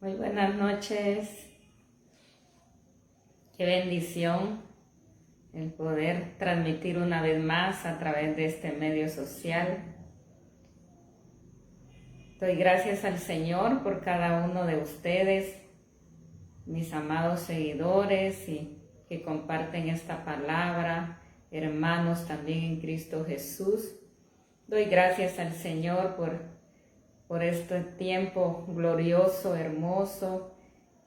Muy buenas noches. Qué bendición el poder transmitir una vez más a través de este medio social. Doy gracias al Señor por cada uno de ustedes, mis amados seguidores y que comparten esta palabra, hermanos también en Cristo Jesús. Doy gracias al Señor por este tiempo glorioso, hermoso.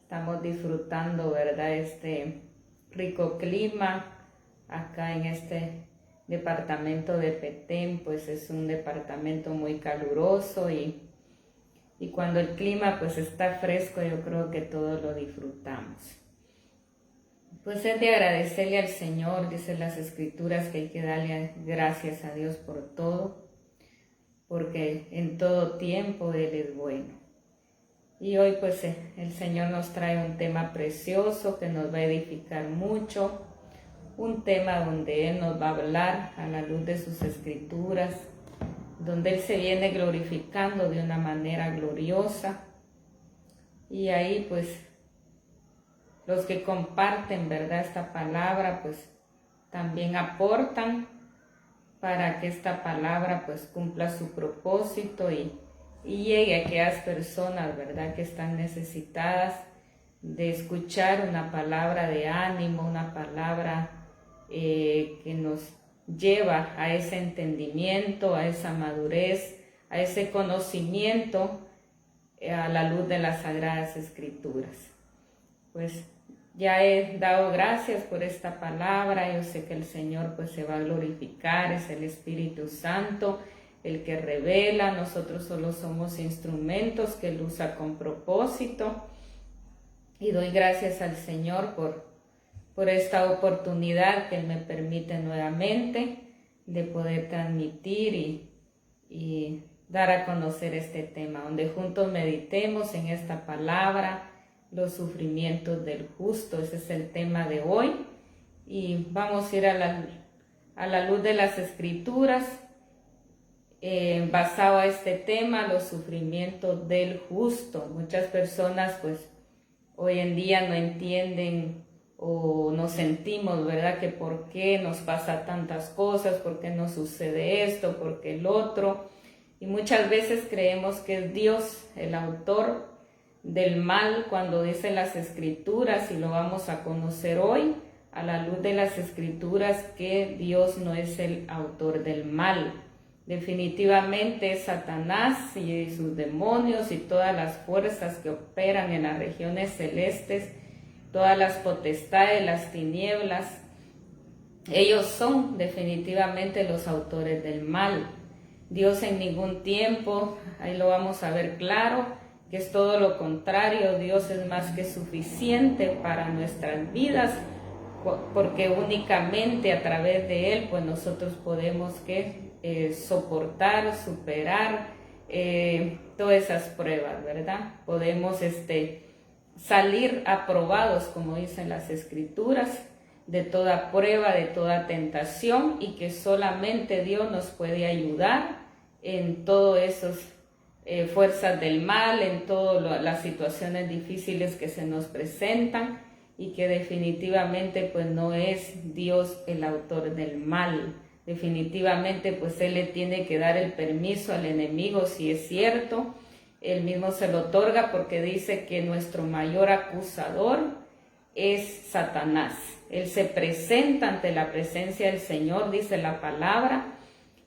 Estamos disfrutando, ¿verdad?, este rico clima acá en este departamento de Petén. Pues es un departamento muy caluroso y cuando el clima pues está fresco, yo creo que todos lo disfrutamos. Pues es de agradecerle al Señor, dice las Escrituras, que hay que darle gracias a Dios por todo, porque en todo tiempo Él es bueno. Y hoy pues el Señor nos trae un tema precioso que nos va a edificar mucho, un tema donde Él nos va a hablar a la luz de sus Escrituras, donde Él se viene glorificando de una manera gloriosa. Y ahí pues los que comparten, ¿verdad?, esta palabra pues también aportan para que esta palabra pues cumpla su propósito y llegue a aquellas personas, ¿verdad?, que están necesitadas de escuchar una palabra de ánimo, una palabra que nos lleva a ese entendimiento, a esa madurez, a ese conocimiento a la luz de las Sagradas Escrituras. Pues ya he dado gracias por esta palabra. Yo sé que el Señor pues se va a glorificar, es el Espíritu Santo el que revela. Nosotros solo somos instrumentos que Él usa con propósito. Y doy gracias al Señor por esta oportunidad que Él me permite nuevamente de poder transmitir y dar a conocer este tema, donde juntos meditemos en esta palabra, los sufrimientos del justo. Ese es el tema de hoy. Y vamos a ir a la luz de las Escrituras, basado a este tema, los sufrimientos del justo. Muchas personas pues hoy en día no entienden o nos sentimos, ¿verdad?, que por qué nos pasa tantas cosas, por qué nos sucede esto, por qué el otro. Y muchas veces creemos que es Dios el autor del mal, cuando dice las Escrituras, y lo vamos a conocer hoy a la luz de las Escrituras, que Dios no es el autor del mal. Definitivamente es Satanás y sus demonios y todas las fuerzas que operan en las regiones celestes, todas las potestades, las tinieblas. Ellos son definitivamente los autores del mal. Dios en ningún tiempo, ahí lo vamos a ver claro, que es todo lo contrario. Dios es más que suficiente para nuestras vidas, porque únicamente a través de Él pues nosotros podemos soportar, superar todas esas pruebas, ¿verdad? Podemos salir aprobados, como dicen las Escrituras, de toda prueba, de toda tentación, y que solamente Dios nos puede ayudar en todas esas fuerzas del mal, en todas las situaciones difíciles que se nos presentan, y que definitivamente pues no es Dios el autor del mal. Definitivamente pues Él le tiene que dar el permiso al enemigo, si es cierto. Él mismo se lo otorga, porque dice que nuestro mayor acusador es Satanás. Él se presenta ante la presencia del Señor, dice la palabra,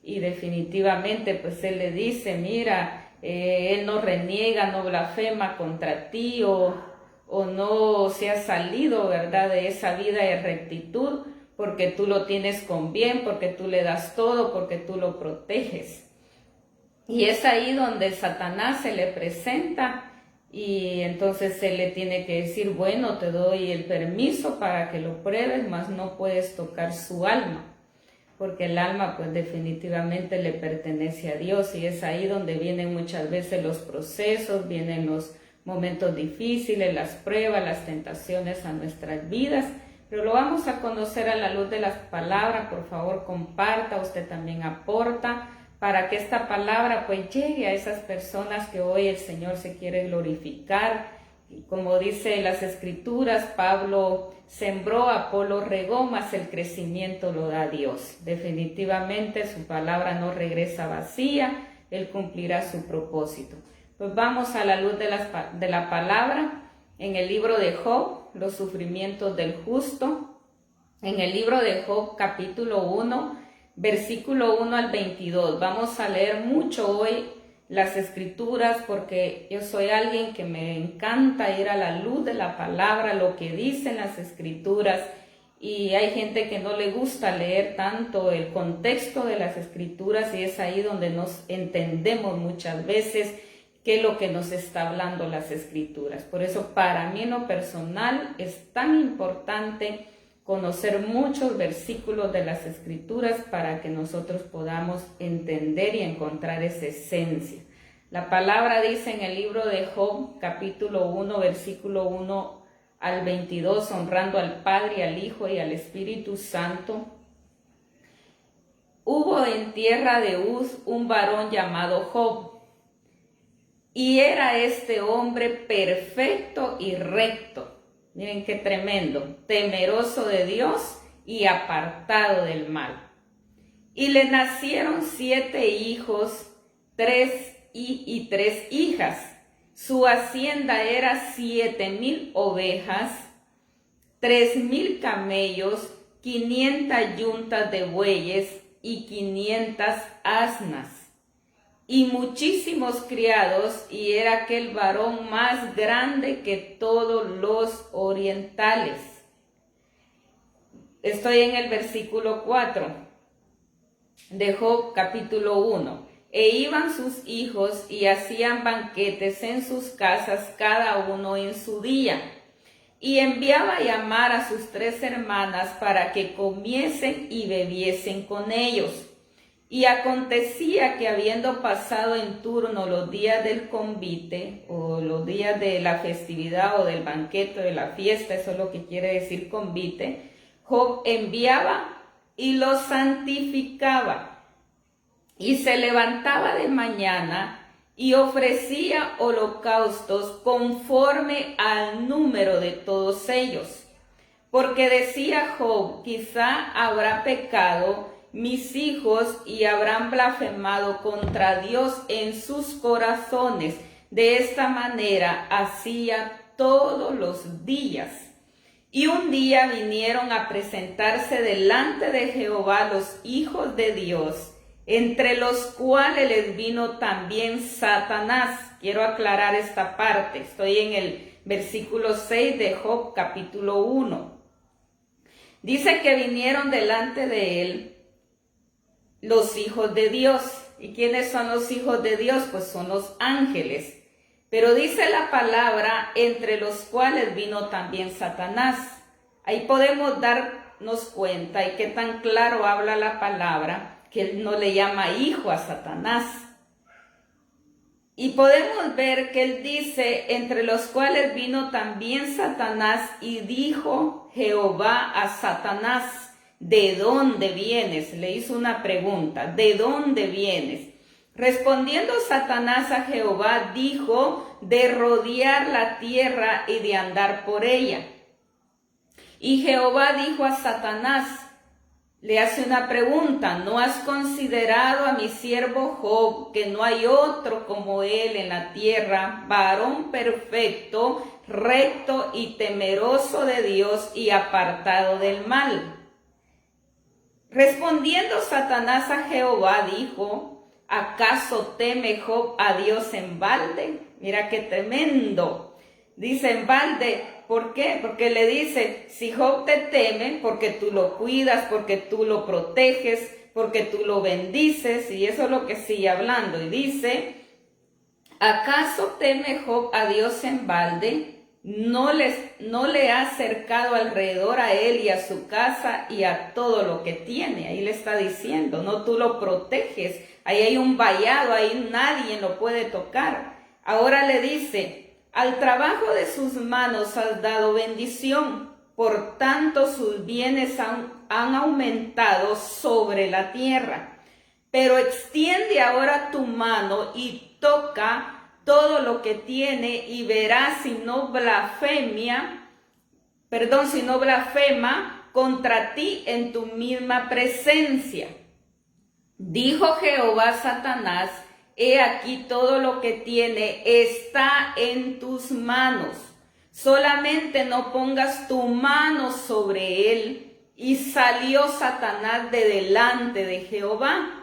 y definitivamente pues Él le dice, mira, Él no reniega, no blasfema contra ti, o no se ha salido, ¿verdad?, de esa vida de rectitud, porque tú lo tienes con bien, porque tú le das todo, porque tú lo proteges. Y es ahí donde Satanás se le presenta, y entonces Él le tiene que decir, bueno, te doy el permiso para que lo pruebes, mas no puedes tocar su alma, porque el alma pues definitivamente le pertenece a Dios. Y es ahí donde vienen muchas veces los procesos, vienen los momentos difíciles, las pruebas, las tentaciones a nuestras vidas. Pero lo vamos a conocer a la luz de las palabras. Por favor, comparta, usted también aporta, para que esta palabra pues llegue a esas personas que hoy el Señor se quiere glorificar, Como dice las Escrituras, Pablo sembró, Apolo regó, mas el crecimiento lo da Dios. Definitivamente su palabra no regresa vacía, Él cumplirá su propósito. Pues vamos a la luz de la palabra. En el libro de Job, los sufrimientos del justo. En el libro de Job, capítulo 1, versículo 1 al 22. Vamos a leer mucho hoy las Escrituras porque yo soy alguien que me encanta ir a la luz de la palabra, lo que dicen las Escrituras, y hay gente que no le gusta leer tanto el contexto de las Escrituras, y es ahí donde nos entendemos muchas veces qué es lo que nos está hablando las Escrituras. Por eso para mí en lo personal es tan importante conocer muchos versículos de las Escrituras para que nosotros podamos entender y encontrar esa esencia. La palabra dice en el libro de Job, capítulo 1, versículo 1 al 22, honrando al Padre, al Hijo y al Espíritu Santo. Hubo en tierra de Uz un varón llamado Job, y era este hombre perfecto y recto. Miren qué tremendo, temeroso de Dios y apartado del mal. Y le nacieron 7 hijos, 3 y 3 hijas. Su hacienda era 7,000 ovejas, 3,000 camellos, 500 yuntas de bueyes y 500 asnas. Y muchísimos criados, y era aquel varón más grande que todos los orientales. Estoy en el versículo 4 de Job, capítulo 1. E iban sus hijos y hacían banquetes en sus casas, cada uno en su día. Y enviaba a llamar a sus 3 hermanas para que comiesen y bebiesen con ellos. Y acontecía que habiendo pasado en turno los días del convite, o los días de la festividad o del banquete, de la fiesta, eso es lo que quiere decir convite, Job enviaba y los santificaba, y se levantaba de mañana y ofrecía holocaustos conforme al número de todos ellos. Porque decía Job, quizá habrá pecado mis hijos y habrán blasfemado contra Dios en sus corazones. De esta manera hacía todos los días. Y un día vinieron a presentarse delante de Jehová los hijos de Dios, entre los cuales les vino también Satanás. Quiero aclarar esta parte. Estoy en el versículo 6 de Job, capítulo 1. Dice que vinieron delante de él los hijos de Dios. ¿Y quiénes son los hijos de Dios? Pues son los ángeles. Pero dice la palabra, entre los cuales vino también Satanás. Ahí podemos darnos cuenta, y qué tan claro habla la palabra, que él no le llama hijo a Satanás. Y podemos ver que él dice, entre los cuales vino también Satanás, y dijo Jehová a Satanás, ¿de dónde vienes? Le hizo una pregunta, ¿de dónde vienes? Respondiendo Satanás a Jehová, dijo, de rodear la tierra y de andar por ella. Y Jehová dijo a Satanás, le hace una pregunta, ¿no has considerado a mi siervo Job, que no hay otro como él en la tierra, varón perfecto, recto y temeroso de Dios y apartado del mal? Respondiendo Satanás a Jehová, dijo, ¿acaso teme Job a Dios en balde? Mira qué tremendo. Dice en balde, ¿por qué? Porque le dice, si Job te teme, porque tú lo cuidas, porque tú lo proteges, porque tú lo bendices, y eso es lo que sigue hablando. Y dice, ¿acaso teme Job a Dios en balde? No le ha cercado alrededor a él y a su casa y a todo lo que tiene. Ahí le está diciendo, no, tú lo proteges. Ahí hay un vallado, ahí nadie lo puede tocar. Ahora le dice, al trabajo de sus manos has dado bendición, por tanto sus bienes han aumentado sobre la tierra. Pero extiende ahora tu mano y toca todo lo que tiene y verás si no blasfema contra ti en tu misma presencia. Dijo Jehová a Satanás: he aquí todo lo que tiene está en tus manos, solamente no pongas tu mano sobre él. Y salió Satanás de delante de Jehová.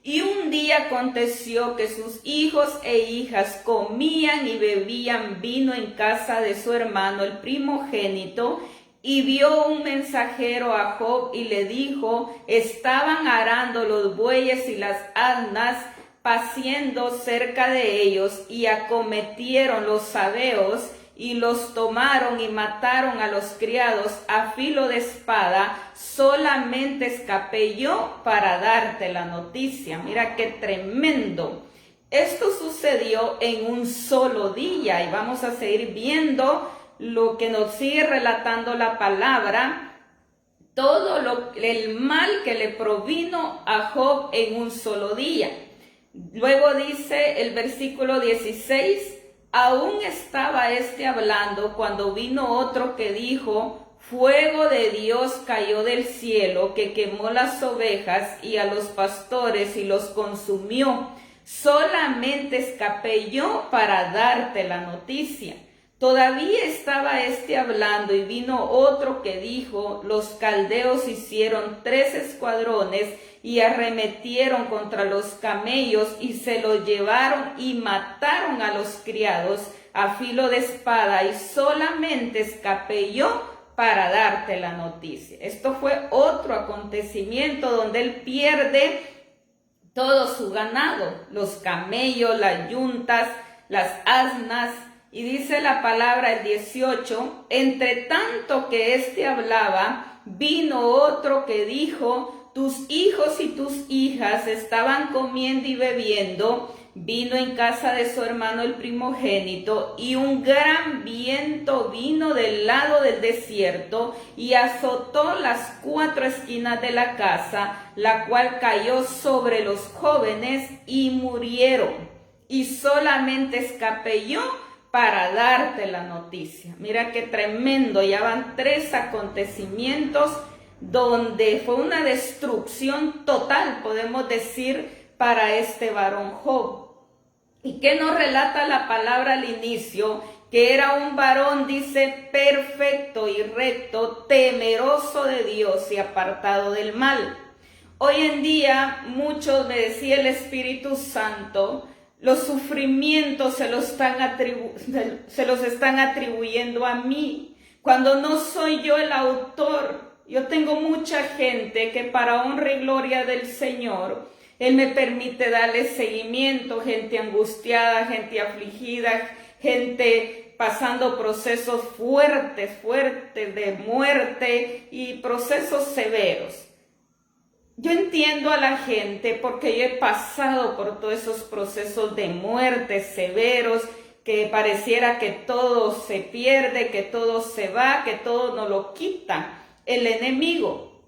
Y un día aconteció que sus hijos e hijas comían y bebían vino en casa de su hermano el primogénito, y vio un mensajero a Job y le dijo: estaban arando los bueyes y las asnas, paciendo cerca de ellos, y acometieron los sabeos, y los tomaron y mataron a los criados a filo de espada. Solamente escapé yo para darte la noticia. Mira qué tremendo. Esto sucedió en un solo día, y vamos a seguir viendo lo que nos sigue relatando la palabra, todo el mal que le provino a Job en un solo día. Luego dice el versículo 16: aún estaba hablando cuando vino otro que dijo: fuego de Dios cayó del cielo, que quemó las ovejas y a los pastores y los consumió. Solamente escapé yo para darte la noticia. Todavía estaba hablando, y vino otro que dijo: los caldeos hicieron 3 escuadrones y arremetieron contra los camellos y se los llevaron y mataron a los criados a filo de espada, y solamente escapé yo para darte la noticia. Esto fue otro acontecimiento donde él pierde todo su ganado, los camellos, las yuntas, las asnas. Y dice la palabra, el 18: entre tanto que hablaba, vino otro que dijo: tus hijos y tus hijas estaban comiendo y bebiendo vino en casa de su hermano el primogénito, y un gran viento vino del lado del desierto y azotó las 4 esquinas de la casa, la cual cayó sobre los jóvenes y murieron. Y solamente escapé yo para darte la noticia. Mira qué tremendo, ya van 3 acontecimientos donde fue una destrucción total, podemos decir, para este varón Job. ¿Y qué nos relata la palabra al inicio? Que era un varón, dice, perfecto y recto, temeroso de Dios y apartado del mal. Hoy en día, muchos, me decía el Espíritu Santo, los sufrimientos se los están atribuyendo a mí, cuando no soy yo el autor. Yo tengo mucha gente que para honra y gloria del Señor, Él me permite darle seguimiento, gente angustiada, gente afligida, gente pasando procesos fuertes de muerte y procesos severos. Yo entiendo a la gente porque yo he pasado por todos esos procesos de muerte severos, que pareciera que todo se pierde, que todo se va, que todo nos lo quita el enemigo.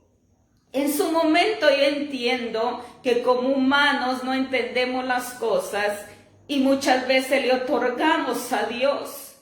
En su momento yo entiendo que como humanos no entendemos las cosas y muchas veces le otorgamos a Dios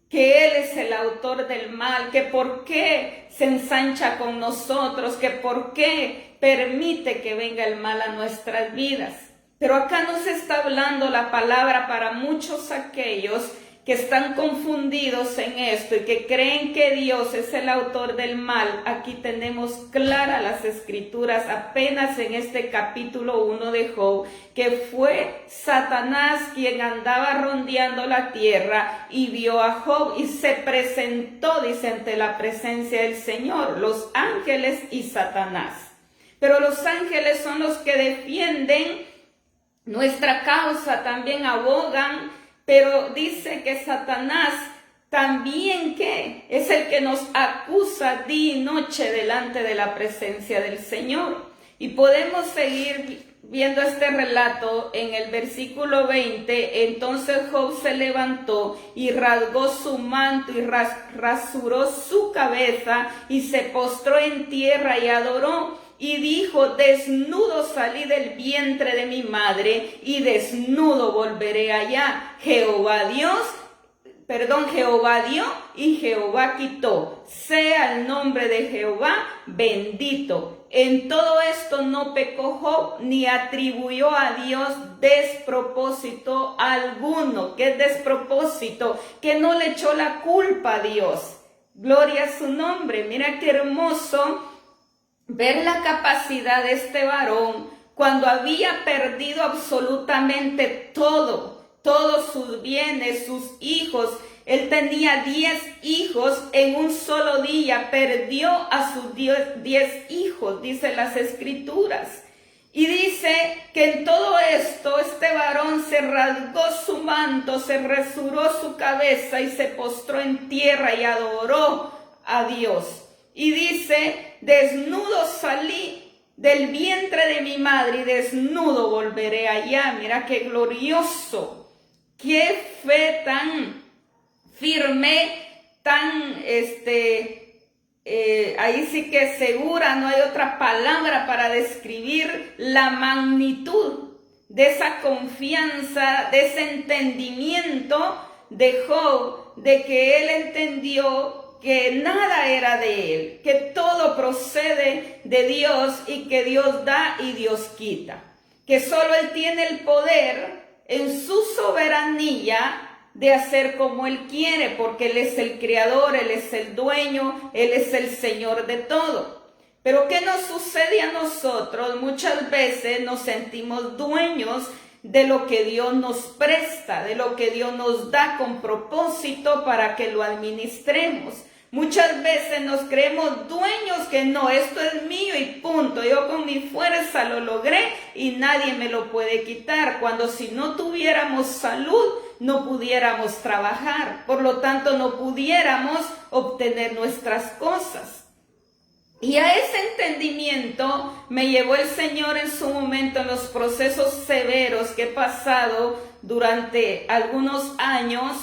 que Él es el autor del mal, que por qué se ensancha con nosotros, que por qué permite que venga el mal a nuestras vidas. Pero acá nos está hablando la palabra para muchos aquellos que están confundidos en esto y que creen que Dios es el autor del mal. Aquí tenemos claras las escrituras, apenas en este capítulo 1 de Job, que fue Satanás quien andaba rondeando la tierra y vio a Job y se presentó, dice, ante la presencia del Señor, los ángeles y Satanás. Pero los ángeles son los que defienden nuestra causa, también abogan. Pero dice que Satanás también que es el que nos acusa día y noche delante de la presencia del Señor. Y podemos seguir viendo este relato en el versículo 20. Entonces Job se levantó y rasgó su manto y rasuró su cabeza y se postró en tierra y adoró. y dijo: desnudo salí del vientre de mi madre y desnudo volveré allá. Jehová dio y Jehová quitó. Sea el nombre de Jehová bendito. En todo esto no pecó Job ni atribuyó a Dios despropósito alguno. ¿Qué es despropósito? Que no le echó la culpa a Dios. Gloria a su nombre. Mira qué hermoso ver la capacidad de este varón cuando había perdido absolutamente todo, todos sus bienes, sus hijos. Él tenía 10 hijos, en un solo día perdió a sus 10 hijos, dice las escrituras. Y dice que en todo esto este varón se rasgó su manto, se rasuró su cabeza y se postró en tierra y adoró a Dios. Y dice: desnudo salí del vientre de mi madre y desnudo volveré allá. Mira qué glorioso, qué fe tan firme, tan ahí sí que segura, no hay otra palabra para describir la magnitud de esa confianza, de ese entendimiento de Job, de que él entendió que nada era de él, que todo procede de Dios y que Dios da y Dios quita, que solo él tiene el poder en su soberanía de hacer como él quiere, porque él es el creador, él es el dueño, él es el Señor de todo. Pero ¿qué nos sucede a nosotros? Muchas veces nos sentimos dueños de lo que Dios nos presta, de lo que Dios nos da con propósito para que lo administremos. Muchas veces nos creemos dueños, que no, esto es mío y punto. Yo con mi fuerza lo logré y nadie me lo puede quitar. Cuando si no tuviéramos salud, no pudiéramos trabajar. Por lo tanto, no pudiéramos obtener nuestras cosas. Y a ese entendimiento me llevó el Señor en su momento, en los procesos severos que he pasado durante algunos años.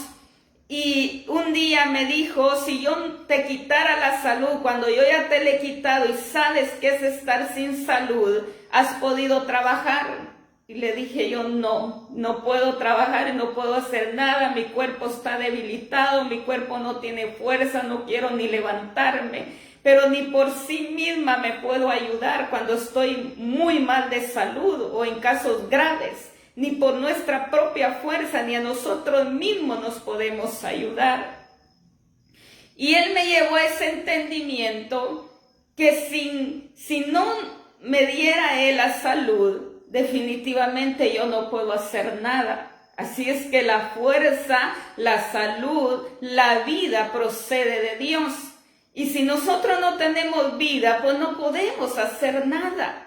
Y un día me dijo: si yo te quitara la salud, cuando yo ya te la he quitado y sabes qué es estar sin salud, ¿has podido trabajar? Y le dije yo: no puedo trabajar y no puedo hacer nada, mi cuerpo está debilitado, mi cuerpo no tiene fuerza, no quiero ni levantarme, pero ni por sí misma me puedo ayudar cuando estoy muy mal de salud o en casos graves. Ni por nuestra propia fuerza, ni a nosotros mismos nos podemos ayudar. Y él me llevó a ese entendimiento que si no me diera él la salud, definitivamente yo no puedo hacer nada. Así es que la fuerza, la salud, la vida procede de Dios. Y si nosotros no tenemos vida, pues no podemos hacer nada.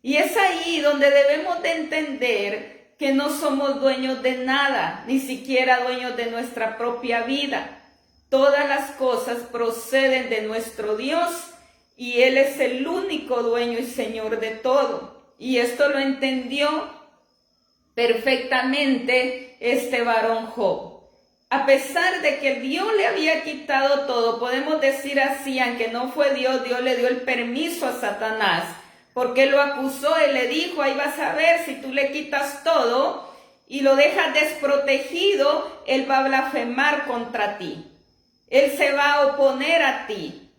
Y es ahí donde debemos de entender que no somos dueños de nada, ni siquiera dueños de nuestra propia vida. Todas las cosas proceden de nuestro Dios y Él es el único dueño y Señor de todo. Y esto lo entendió perfectamente este varón Job. A pesar de que Dios le había quitado todo, podemos decir así, aunque no fue Dios, Dios le dio el permiso a Satanás, porque lo acusó y le dijo: ahí vas a ver, si tú le quitas todo y lo dejas desprotegido, él va a blasfemar contra ti. Él se va a oponer a ti.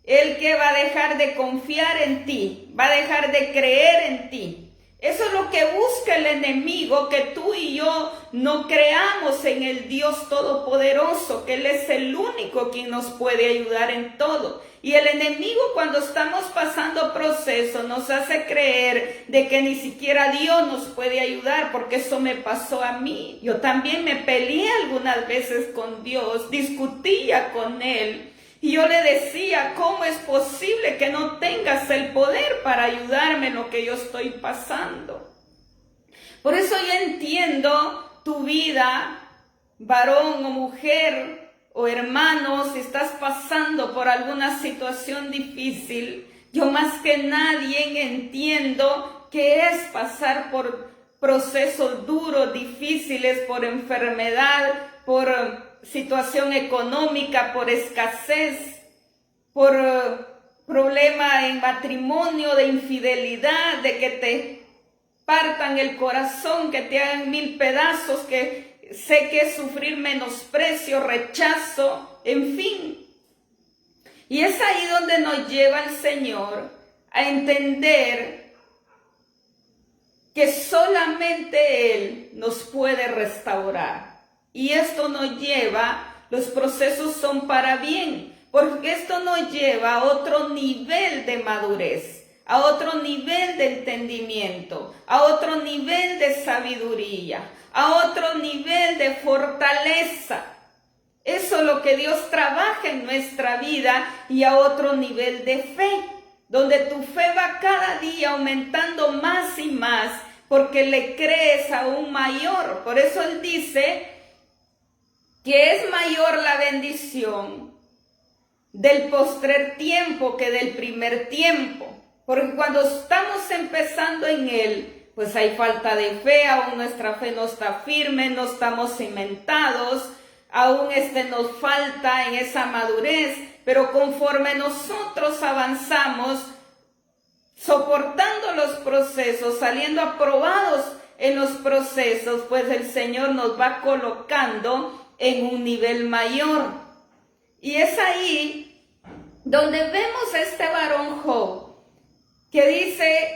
Él que va a dejar de confiar en ti, va a dejar de creer en ti. Eso es lo que busca el enemigo, que tú y yo no creamos en el Dios Todopoderoso, que Él es el único quien nos puede ayudar en todo. Y el enemigo, cuando estamos pasando procesos, nos hace creer de que ni siquiera Dios nos puede ayudar, porque eso me pasó a mí. Yo también me peleé algunas veces con Dios, discutía con Él. Y yo le decía: ¿cómo es posible que no tengas el poder para ayudarme en lo que yo estoy pasando? Por eso yo entiendo tu vida, varón o mujer o hermano, si estás pasando por alguna situación difícil. Yo más que nadie entiendo qué es pasar por procesos duros, difíciles, por enfermedad, por situación económica, por escasez, por problema en matrimonio, de infidelidad, de que te partan el corazón, que te hagan 1000 pedazos, que sé que es sufrir menosprecio, rechazo, en fin. Y es ahí donde nos lleva el Señor a entender que solamente Él nos puede restaurar. Y esto nos lleva, los procesos son para bien, porque esto nos lleva a otro nivel de madurez, a otro nivel de entendimiento, a otro nivel de sabiduría, a otro nivel de fortaleza. Eso es lo que Dios trabaja en nuestra vida, y a otro nivel de fe, donde tu fe va cada día aumentando más y más, porque le crees aún mayor. Por eso Él dice que es mayor la bendición del postrer tiempo que del primer tiempo. Porque cuando estamos empezando en Él, pues hay falta de fe, aún nuestra fe no está firme, no estamos cimentados, aún nos falta en esa madurez, pero conforme nosotros avanzamos, soportando los procesos, saliendo aprobados en los procesos, pues el Señor nos va colocando en un nivel mayor. Y es ahí donde vemos a este varón Job, que dice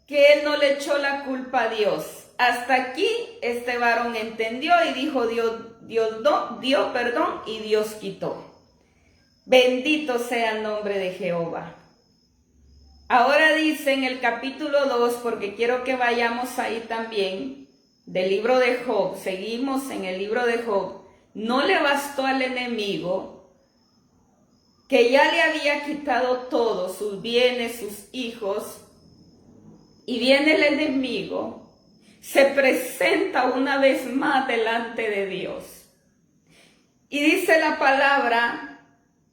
que él no le echó la culpa a Dios. Hasta aquí este varón entendió y dijo, Dios dio perdón y Dios quitó. Bendito sea el nombre de Jehová. Ahora dice en el capítulo 2, porque quiero que vayamos ahí también, del libro de Job, seguimos en el libro de Job. No le bastó al enemigo, que ya le había quitado todo, sus bienes, sus hijos, y viene el enemigo, se presenta una vez más delante de Dios. Y dice la palabra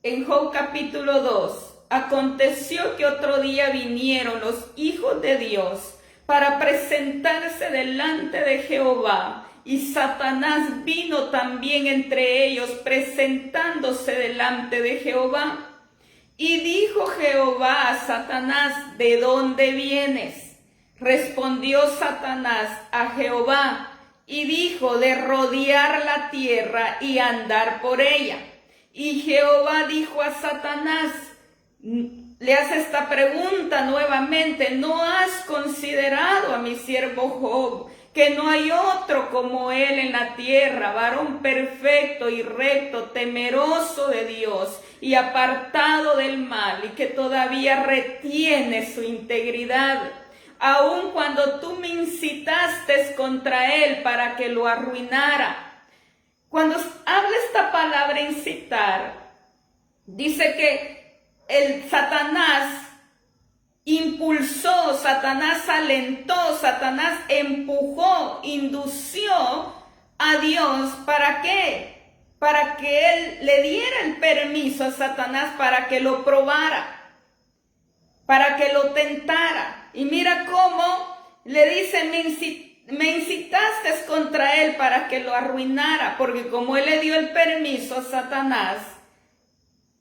en Job capítulo 2, aconteció que otro día vinieron los hijos de Dios para presentarse delante de Jehová, y Satanás vino también entre ellos, presentándose delante de Jehová. Y dijo Jehová a Satanás, ¿de dónde vienes? Respondió Satanás a Jehová y dijo, de rodear la tierra y andar por ella. Y Jehová dijo a Satanás, le hace esta pregunta nuevamente, ¿no has considerado a mi siervo Job, que no hay otro como él en la tierra, varón perfecto y recto, temeroso de Dios y apartado del mal, y que todavía retiene su integridad? Aun cuando tú me incitaste contra él para que lo arruinara. Cuando habla esta palabra incitar, dice que el Satanás impulsó, Satanás alentó, Satanás empujó, indució a Dios. ¿Para qué? Para que él le diera el permiso a Satanás para que lo probara, para que lo tentara. Y mira cómo le dice, me incitaste contra él para que lo arruinara, porque como él le dio el permiso a Satanás,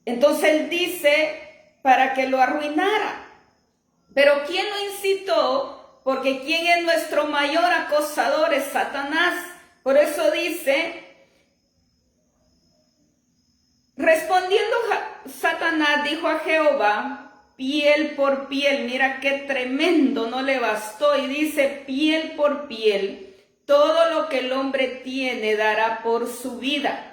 entonces él dice para que lo arruinara. Pero ¿quién lo incitó? Porque ¿quién es nuestro mayor acosador? Es Satanás. Por eso dice, respondiendo Satanás dijo a Jehová, piel por piel. Mira qué tremendo, no le bastó. Y dice, piel por piel, todo lo que el hombre tiene dará por su vida.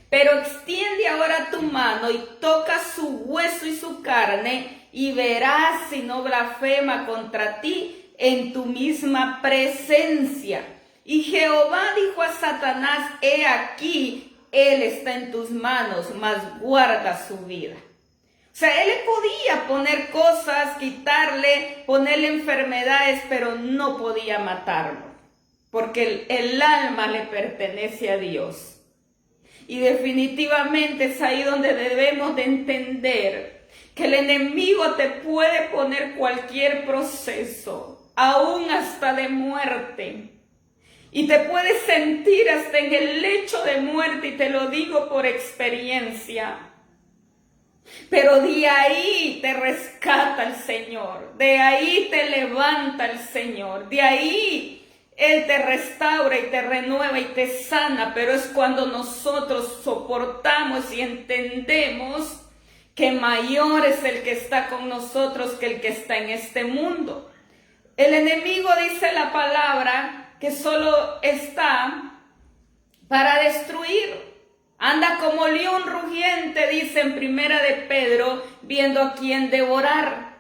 Pero extiende ahora tu mano y toca su hueso y su carne, y verás si no blasfema contra ti en tu misma presencia. Y Jehová dijo a Satanás, he aquí, él está en tus manos, mas guarda su vida. O sea, él le podía poner cosas, quitarle, ponerle enfermedades, pero no podía matarlo, porque el alma le pertenece a Dios. Y definitivamente es ahí donde debemos de entender que el enemigo te puede poner cualquier proceso, aún hasta de muerte. Y te puedes sentir hasta en el lecho de muerte, y te lo digo por experiencia. Pero de ahí te rescata el Señor, de ahí te levanta el Señor, de ahí Él te restaura y te renueva y te sana, pero es cuando nosotros soportamos y entendemos que mayor es el que está con nosotros que el que está en este mundo. El enemigo, dice la palabra, que solo está para destruir. Anda como león rugiente, dice en Primera de Pedro, viendo a quién devorar.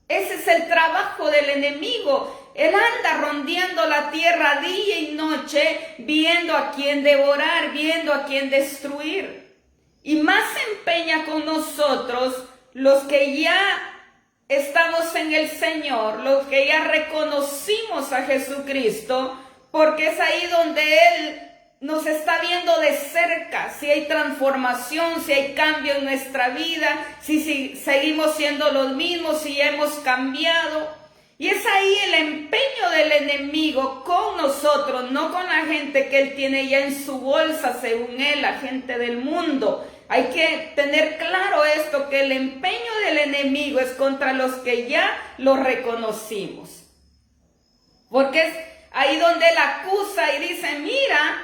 Ese es el trabajo del enemigo. Él anda rondeando la tierra día y noche, viendo a quién devorar, viendo a quién destruir. Y más se empeña con nosotros, los que ya estamos en el Señor, los que ya reconocimos a Jesucristo, porque es ahí donde Él nos está viendo de cerca, si hay transformación, si hay cambio en nuestra vida, si seguimos siendo los mismos, si ya hemos cambiado. Y es ahí el empeño del enemigo con nosotros, no con la gente que él tiene ya en su bolsa, según él, la gente del mundo. Hay que tener claro esto, que el empeño del enemigo es contra los que ya lo reconocimos. Porque es ahí donde él acusa y dice, mira,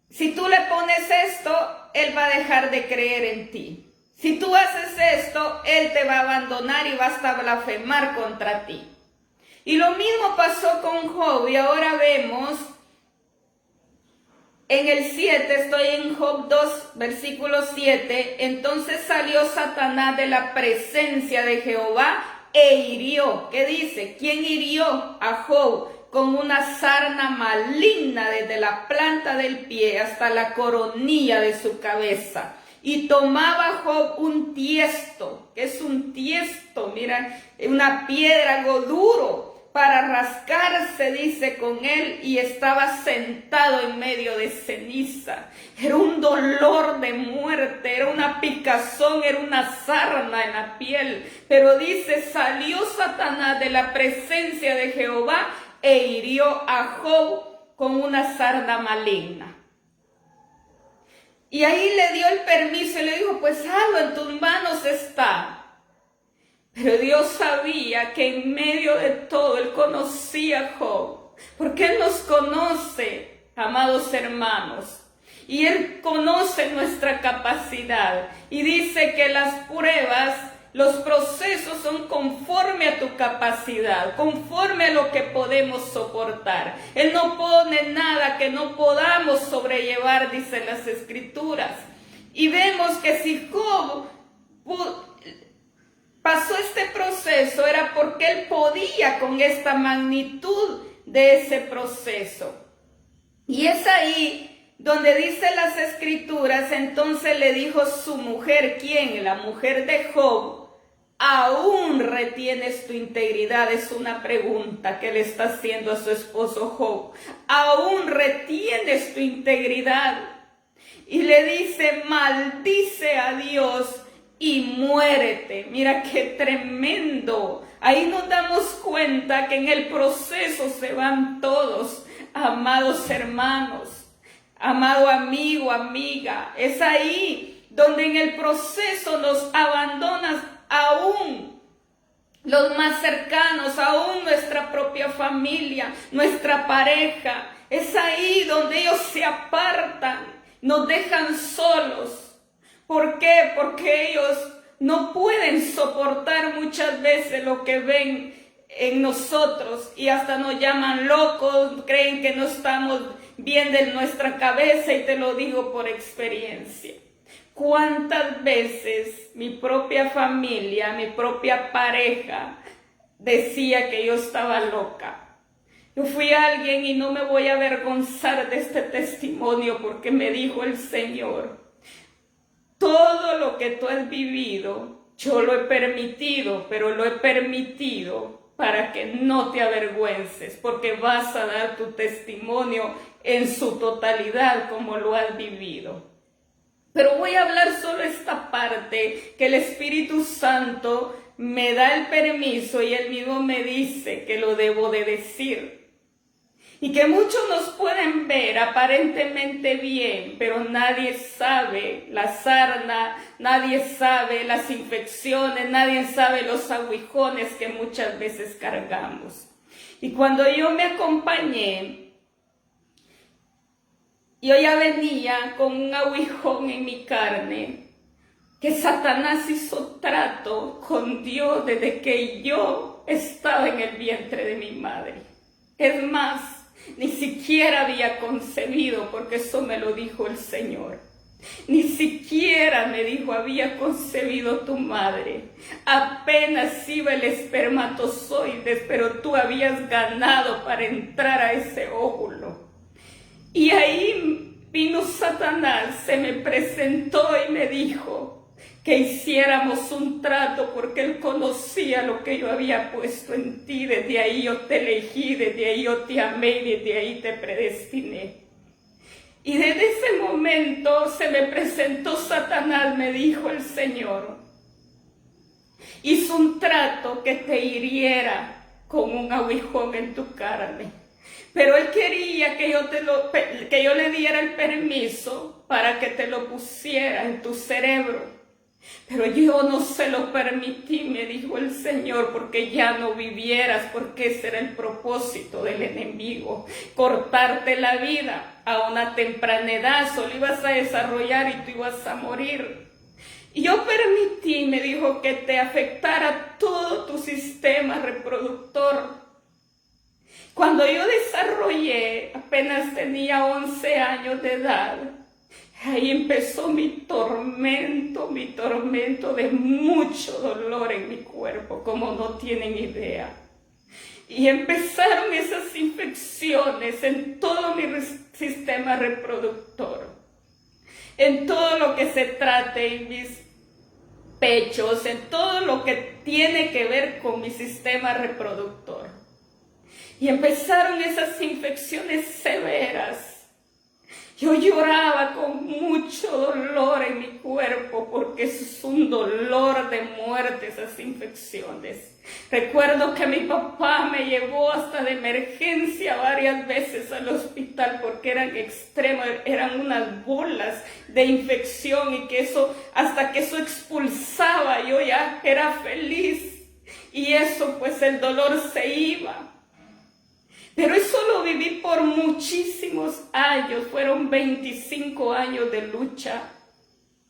si tú le pones esto, él va a dejar de creer en ti. Si tú haces esto, él te va a abandonar y va hasta blasfemar contra ti. Y lo mismo pasó con Job, y ahora vemos en el 7, estoy en Job 2, versículo 7, entonces salió Satanás de la presencia de Jehová e hirió. ¿Qué dice? ¿Quién hirió a Job? Con una sarna maligna desde la planta del pie hasta la coronilla de su cabeza. Y tomaba Job un tiesto. ¿Qué es un tiesto? Mira, una piedra, algo duro, para rascarse, dice, con él, y estaba sentado en medio de ceniza. Era un dolor de muerte, era una picazón, era una sarna en la piel. Pero dice, salió Satanás de la presencia de Jehová e hirió a Job con una sarna maligna. Y ahí le dio el permiso y le dijo, pues hazlo, en tus manos está. Pero Dios sabía que en medio de todo Él conocía a Job, porque Él nos conoce, amados hermanos, y Él conoce nuestra capacidad, y dice que las pruebas, los procesos son conforme a tu capacidad, conforme a lo que podemos soportar. Él no pone nada que no podamos sobrellevar, dicen las Escrituras. Y vemos que si Job pasó este proceso era porque él podía con esta magnitud de ese proceso. Y es ahí donde dice las Escrituras, entonces le dijo su mujer, ¿quién? La mujer de Job, ¿aún retienes tu integridad? Es una pregunta que le está haciendo a su esposo Job. ¿Aún retienes tu integridad? Y le dice, maldice a Dios y muérete. Mira qué tremendo. Ahí nos damos cuenta que en el proceso se van todos, amados hermanos, amado amigo, amiga. Es ahí donde en el proceso nos abandonas aún los más cercanos, aún nuestra propia familia, nuestra pareja. Es ahí donde ellos se apartan, nos dejan solos. ¿Por qué? Porque ellos no pueden soportar muchas veces lo que ven en nosotros y hasta nos llaman locos, creen que no estamos bien de nuestra cabeza, y te lo digo por experiencia. ¿Cuántas veces mi propia familia, mi propia pareja decía que yo estaba loca? Yo fui alguien, y no me voy a avergonzar de este testimonio, porque me dijo el Señor, todo lo que tú has vivido, yo lo he permitido, pero lo he permitido para que no te avergüences, porque vas a dar tu testimonio en su totalidad como lo has vivido. Pero voy a hablar solo esta parte, que el Espíritu Santo me da el permiso y Él mismo me dice que lo debo de decir. Y que muchos nos pueden ver aparentemente bien, pero nadie sabe la sarna, nadie sabe las infecciones, nadie sabe los aguijones que muchas veces cargamos. Y cuando yo me acompañé, yo ya venía con un aguijón en mi carne, que Satanás hizo trato con Dios desde que yo estaba en el vientre de mi madre. Es más, ni siquiera había concebido, porque eso me lo dijo el Señor. Ni siquiera me dijo, había concebido tu madre. Apenas iba el espermatozoide, pero tú habías ganado para entrar a ese óvulo. Y ahí vino Satanás, se me presentó y me dijo que hiciéramos un trato, porque él conocía lo que yo había puesto en ti. Desde ahí yo te elegí, desde ahí yo te amé, desde ahí te predestiné. Y desde ese momento se me presentó Satanás, me dijo el Señor. Hizo un trato que te hiriera con un aguijón en tu carne. Pero él quería que yo le diera el permiso para que te lo pusiera en tu cerebro. Pero yo no se lo permití, me dijo el Señor, porque ya no vivieras, porque ese era el propósito del enemigo, cortarte la vida a una temprana edad, solo ibas a desarrollar y tú ibas a morir. Y yo permití, me dijo, que te afectara todo tu sistema reproductor. Cuando yo desarrollé, apenas tenía 11 años de edad, ahí empezó mi tormento de mucho dolor en mi cuerpo, como no tienen idea. Y empezaron esas infecciones en todo mi sistema reproductor, en todo lo que se trate, en mis pechos, en todo lo que tiene que ver con mi sistema reproductor. Y empezaron esas infecciones severas. Yo lloraba con mucho dolor en mi cuerpo, porque eso es un dolor de muerte, esas infecciones. Recuerdo que mi papá me llevó hasta de emergencia varias veces al hospital, porque eran extremas, eran unas bolas de infección, y que eso, hasta que eso expulsaba, yo ya era feliz. Y eso, pues el dolor se iba. Pero eso lo viví por muchísimos años, fueron 25 años de lucha.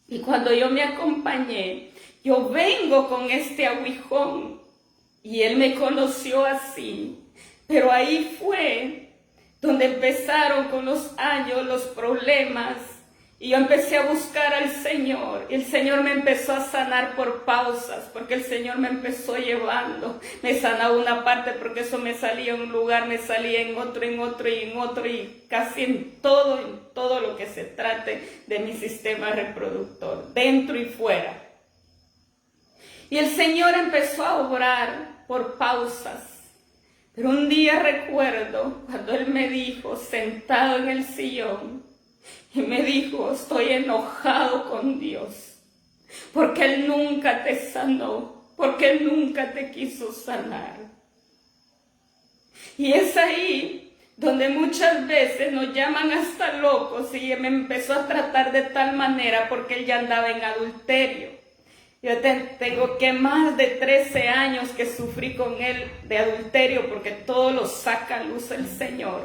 Y cuando yo me acompañé, yo vengo con este aguijón, y él me conoció así. Pero ahí fue donde empezaron con los años los problemas, y yo empecé a buscar al Señor, y el Señor me empezó a sanar por pausas, porque el Señor me empezó llevando, me sanaba una parte, porque eso me salía en un lugar, me salía en otro, y casi en todo lo que se trate de mi sistema reproductor, dentro y fuera. Y el Señor empezó a obrar por pausas. Pero un día recuerdo cuando Él me dijo, sentado en el sillón, y me dijo, estoy enojado con Dios, porque Él nunca te sanó, porque Él nunca te quiso sanar. Y es ahí donde muchas veces nos llaman hasta locos, y me empezó a tratar de tal manera porque Él ya andaba en adulterio. Yo tengo que más de 13 años que sufrí con Él de adulterio, porque todo lo saca a luz el Señor,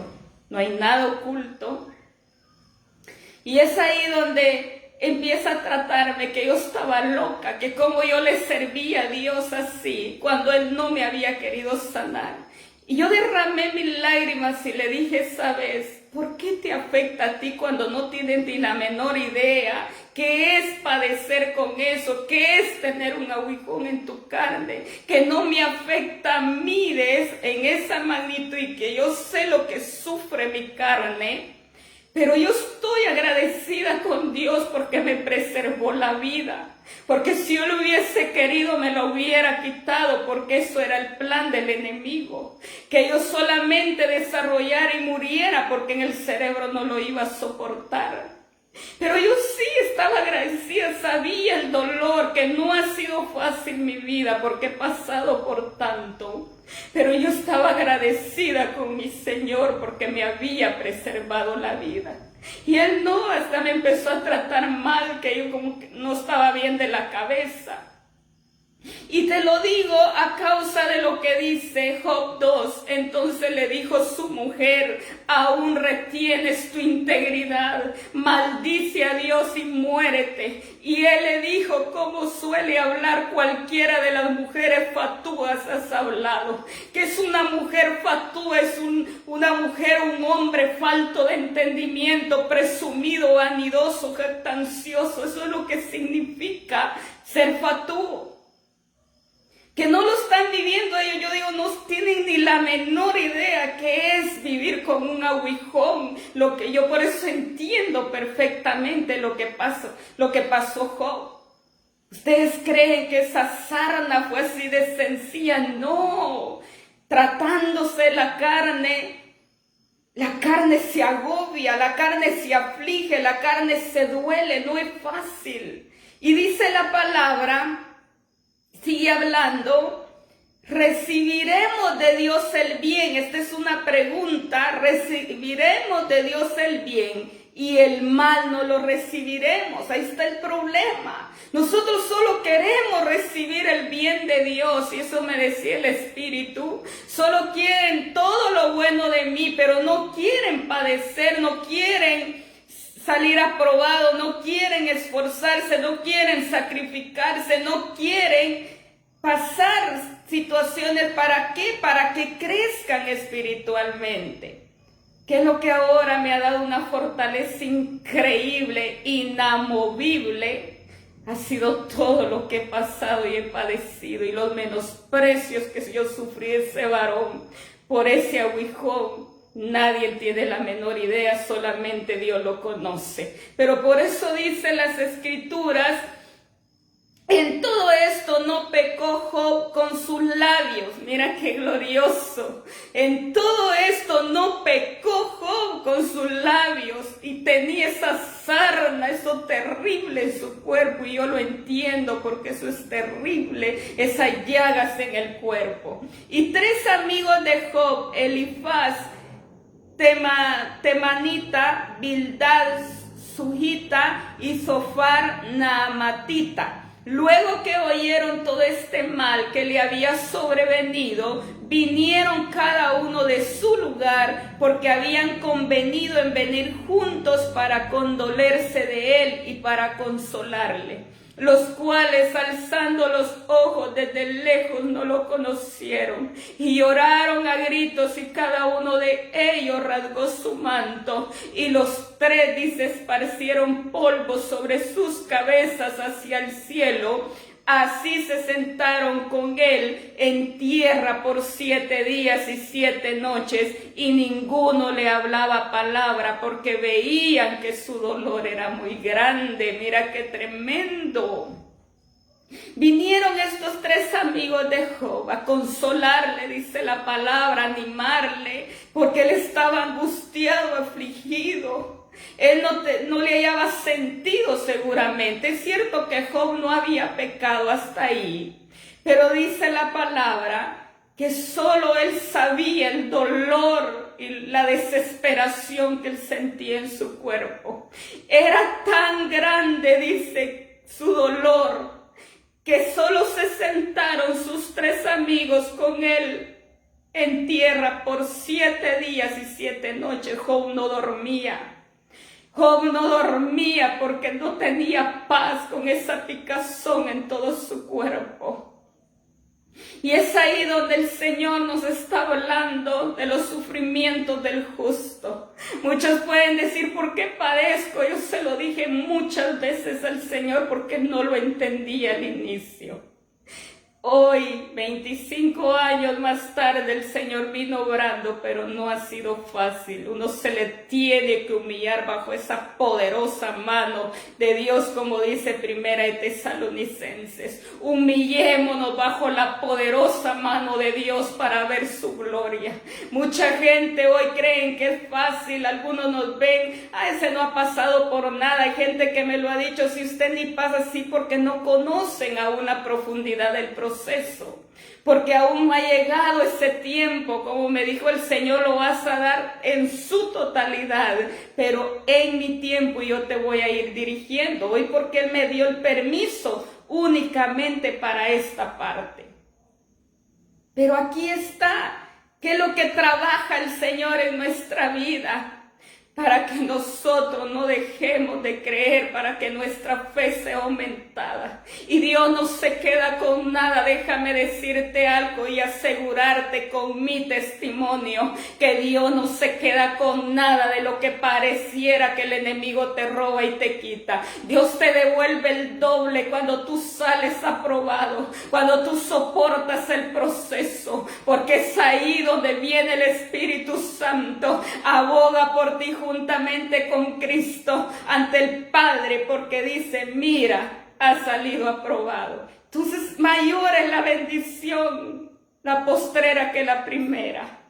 no hay nada oculto. Y es ahí donde empieza a tratarme que yo estaba loca, que como yo le servía a Dios así, cuando Él no me había querido sanar. Y yo derramé mis lágrimas y le dije, ¿sabes por qué te afecta a ti cuando no tienes ni la menor idea qué es padecer con eso, qué es tener un aguijón en tu carne? Que no me afecta a mí en esa magnitud, y que yo sé lo que sufre mi carne. Pero yo estoy agradecida con Dios porque me preservó la vida. Porque si yo lo hubiese querido, me lo hubiera quitado, porque eso era el plan del enemigo. Que yo solamente desarrollara y muriera, porque en el cerebro no lo iba a soportar. Pero yo sí estaba agradecida decía, sabía el dolor, que no ha sido fácil mi vida porque he pasado por tanto. Pero yo estaba agradecida con mi Señor porque me había preservado la vida. Y Él no, hasta me empezó a tratar mal, que yo como que no estaba bien de la cabeza. Y te lo digo a causa de lo que dice Job 2. Entonces le dijo su mujer, aún retienes tu integridad, maldice a Dios y muérete. Y él le dijo, como suele hablar cualquiera de las mujeres fatúas has hablado. Que es una mujer fatúa, es una mujer, un hombre falto de entendimiento, presumido, vanidoso, jactancioso. Eso es lo que significa ser fatúo. Que no lo están viviendo ellos, yo digo, no tienen ni la menor idea qué es vivir con un aguijón. Lo que yo por eso entiendo perfectamente lo que pasó Job. ¿Ustedes creen que esa sarna fue así de sencilla? No, tratándose la carne se agobia, la carne se aflige, la carne se duele, no es fácil. Y dice la palabra, sigue hablando, ¿recibiremos de Dios el bien? Esta es una pregunta. ¿Recibiremos de Dios el bien y el mal no lo recibiremos? Ahí está el problema. Nosotros solo queremos recibir el bien de Dios, y eso me decía el Espíritu. Solo quieren todo lo bueno de mí, pero no quieren padecer, no quieren salir aprobado, no quieren esforzarse, no quieren sacrificarse, no quieren pasar situaciones. ¿Para qué? Para que crezcan espiritualmente. Que es lo que ahora me ha dado una fortaleza increíble, inamovible. Ha sido todo lo que he pasado y he padecido, y los menosprecios que yo sufrí ese varón por ese aguijón. Nadie tiene la menor idea, solamente Dios lo conoce. Pero por eso dicen las Escrituras, en todo esto no pecó Job con sus labios. Mira qué glorioso. En todo esto no pecó Job con sus labios, y tenía esa sarna, eso terrible en su cuerpo, y yo lo entiendo porque eso es terrible, esas llagas en el cuerpo. Y 3 amigos de Job, Elifaz, Temanita, Bildad Sujita y Sofar Naamatita, luego que oyeron todo este mal que le había sobrevenido, vinieron cada uno de su lugar, porque habían convenido en venir juntos para condolerse de él y para consolarle. Los cuales, alzando los ojos desde lejos, no lo conocieron, y lloraron a gritos, y cada uno de ellos rasgó su manto, y los 3, dice, esparcieron polvo sobre sus cabezas hacia el cielo. Así se sentaron con él en tierra por 7 días y 7 noches, y ninguno le hablaba palabra, porque veían que su dolor era muy grande. Mira qué tremendo. Vinieron estos 3 amigos de Job a consolarle, dice la palabra, animarle, porque él estaba angustiado, afligido. Él no le hallaba sentido seguramente. Es cierto que Job no había pecado hasta ahí, pero dice la palabra que solo él sabía el dolor y la desesperación que él sentía en su cuerpo. Era tan grande, dice, su dolor, que solo se sentaron sus 3 amigos con él en tierra por 7 días y 7 noches. Job no dormía. Job no dormía porque no tenía paz con esa picazón en todo su cuerpo. Y es ahí donde el Señor nos está hablando de los sufrimientos del justo. Muchos pueden decir, ¿por qué padezco? Yo se lo dije muchas veces al Señor porque no lo entendía al inicio. Hoy, 25 años más tarde, el Señor vino obrando, pero no ha sido fácil. Uno se le tiene que humillar bajo esa poderosa mano de Dios, como dice Primera de Tesalonicenses. Humillémonos bajo la poderosa mano de Dios para ver su gloria. Mucha gente hoy creen que es fácil. Algunos nos ven, ese no ha pasado por nada. Hay gente que me lo ha dicho, si usted ni pasa así, porque no conocen aún la profundidad del proceso. Porque aún no ha llegado ese tiempo, como me dijo el Señor, lo vas a dar en su totalidad, pero en mi tiempo yo te voy a ir dirigiendo. Hoy porque Él me dio el permiso únicamente para esta parte. Pero aquí está, ¿qué es lo que trabaja el Señor en nuestra vida? Para que nosotros no dejemos de creer, para que nuestra fe sea aumentada. Y Dios no se queda con nada. Déjame decirte algo y asegurarte con mi testimonio, que Dios no se queda con nada de lo que pareciera que el enemigo te roba y te quita. Dios te devuelve el doble cuando tú sales aprobado, cuando tú soportas el proceso, porque es ahí donde viene el Espíritu Santo, aboga por ti juntamente con Cristo ante el Padre, porque dice, mira, ha salido aprobado. Entonces mayor es la bendición, la postrera, que la primera.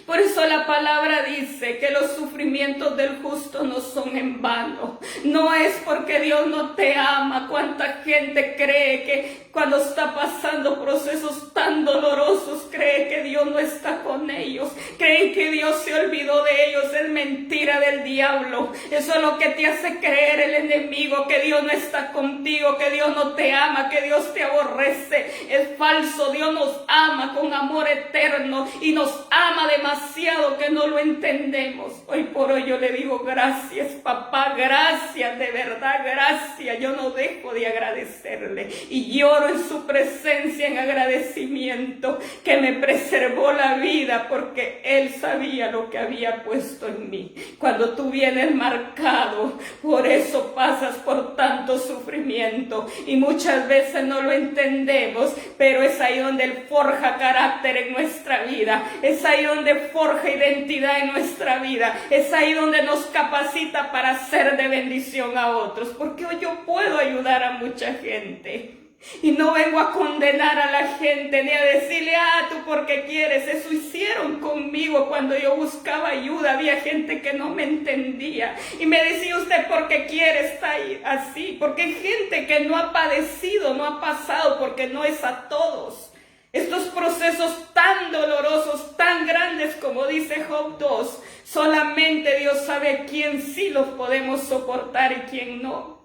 Por eso la palabra dice que los sufrimientos del justo no son en vano. No es porque Dios no te ama. Cuánta gente cree que cuando está pasando procesos tan dolorosos, cree que Dios no está con ellos. Creen que Dios se olvidó de ellos. Es mentira del diablo. Eso es lo que te hace creer el enemigo, que Dios no está contigo, que Dios no te ama, que Dios te aborrece. Es falso. Dios nos ama con amor eterno y nos ama demasiado que no lo entendemos. Hoy por hoy yo le digo gracias, papá, gracias, de verdad, gracias. Yo no dejo de agradecerle y lloro en su presencia en agradecimiento, que me preservó la vida porque Él sabía lo que había puesto en mí. Cuando tú vienes marcado, por eso pasas por tanto sufrimiento y muchas veces no lo entendemos, pero es ahí donde Él forja carácter en nuestra vida, es ahí donde forja identidad en nuestra vida, es ahí donde nos capacita para ser de bendición a otros, porque hoy yo puedo ayudar a mucha gente. Y no vengo a condenar a la gente, ni a decirle, tú porque quieres. Eso hicieron conmigo cuando yo buscaba ayuda. Había gente que no me entendía. Y me decía, usted porque quiere está ahí así. Porque hay gente que no ha padecido, no ha pasado, porque no es a todos. Estos procesos tan dolorosos, tan grandes como dice Job 2, solamente Dios sabe quién sí los podemos soportar y quién no.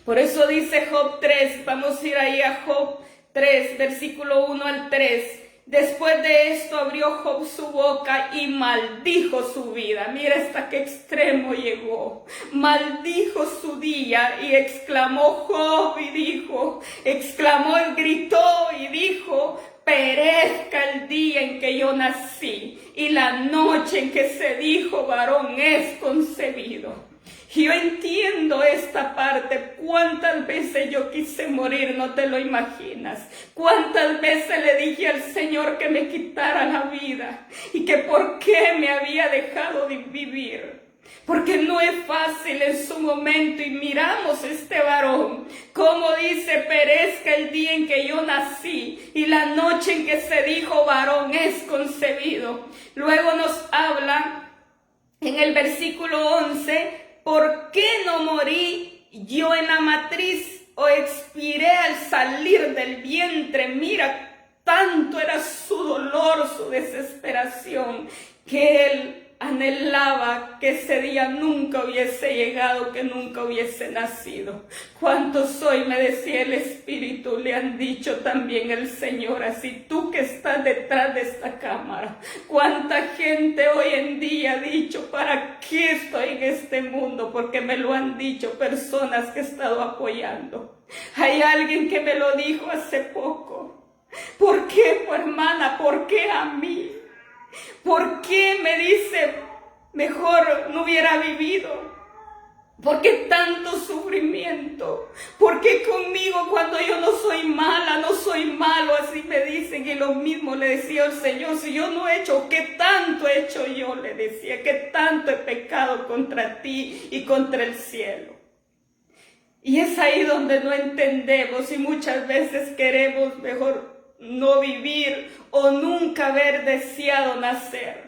Por eso dice Job 3, vamos a ir ahí a Job 3, versículo 1 al 3. Después de esto abrió Job su boca y maldijo su vida. Mira hasta qué extremo llegó. Maldijo su día y exclamó Job y dijo, gritó y dijo, perezca el día en que yo nací y la noche en que se dijo varón es concebido. Yo entiendo esta parte. Cuántas veces yo quise morir, no te lo imaginas. Cuántas veces le dije al Señor que me quitara la vida y que por qué me había dejado de vivir. Porque no es fácil en su momento y miramos este varón, como dice, perezca el día en que yo nací y la noche en que se dijo varón es concebido. Luego nos habla en el versículo 11, ¿por qué no morí yo en la matriz o expiré al salir del vientre? Mira, tanto era su dolor, su desesperación, que él anhelaba que ese día nunca hubiese llegado, que nunca hubiese nacido. ¿Cuántos hoy, me decía el Espíritu, le han dicho también el Señor así? Tú que estás detrás de esta cámara, ¿cuánta gente hoy en día ha dicho, ¿para qué estoy en este mundo? Porque me lo han dicho personas que he estado apoyando. Hay alguien que me lo dijo hace poco. ¿Por qué, hermana? ¿Por qué a mí? ¿Por qué me dice, mejor no hubiera vivido? ¿Por qué tanto sufrimiento? ¿Por qué conmigo cuando yo no soy mala, no soy malo? Así me dicen, y lo mismo le decía al Señor, si yo no he hecho, ¿qué tanto he hecho yo? Le decía, ¿qué tanto he pecado contra ti y contra el cielo? Y es ahí donde no entendemos y muchas veces queremos mejor no vivir o nunca haber deseado nacer.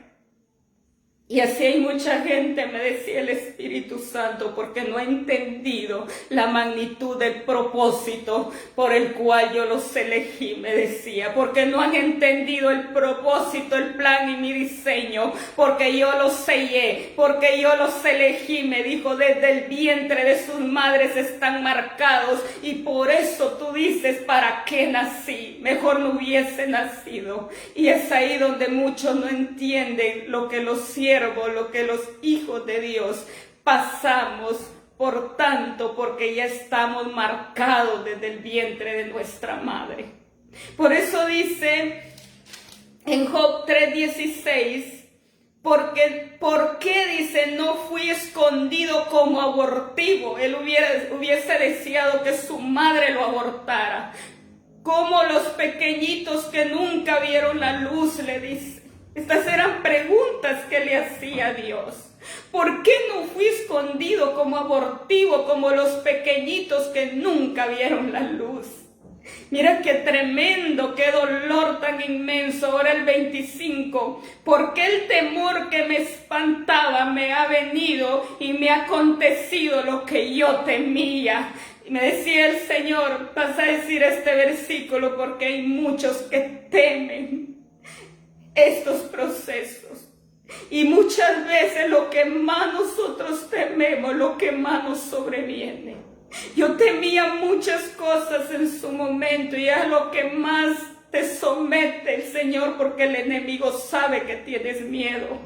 Y así hay mucha gente, me decía el Espíritu Santo, porque no ha entendido la magnitud del propósito por el cual yo los elegí, me decía, porque no han entendido el propósito, el plan y mi diseño, porque yo los sellé, porque yo los elegí, me dijo, desde el vientre de sus madres están marcados, y por eso tú dices, ¿para qué nací? Mejor no hubiese nacido. Y es ahí donde muchos no entienden lo que los siervos, lo que los hijos de Dios pasamos, por tanto, porque ya estamos marcados desde el vientre de nuestra madre. Por eso dice en Job 3:16, ¿por qué dice, no fui escondido como abortivo? Él hubiese deseado que su madre lo abortara, como los pequeñitos que nunca vieron la luz, le dice. Estas eran preguntas que le hacía Dios. ¿Por qué no fui escondido como abortivo, como los pequeñitos que nunca vieron la luz? Mira qué tremendo, qué dolor tan inmenso. Ahora el 25. Porque el temor que me espantaba me ha venido y me ha acontecido lo que yo temía. Y me decía el Señor, vas a decir este versículo porque hay muchos que temen estos procesos. Y muchas veces lo que más nosotros tememos, lo que más nos sobreviene. Yo temía muchas cosas en su momento y es lo que más te somete el Señor, porque el enemigo sabe que tienes miedo,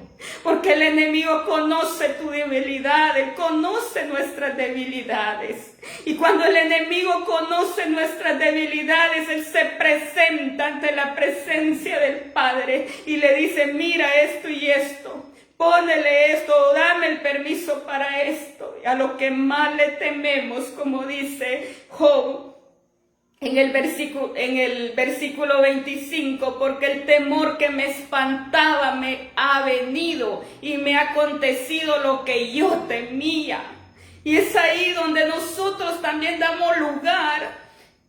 porque el enemigo conoce tu debilidad, él conoce nuestras debilidades, y cuando el enemigo conoce nuestras debilidades, él se presenta ante la presencia del Padre y le dice, mira esto y esto, pónele esto, dame el permiso para esto. Y a lo que más le tememos, como dice Job en el versículo 25, porque el temor que me espantaba me ha venido y me ha acontecido lo que yo temía. Y es ahí donde nosotros también damos lugar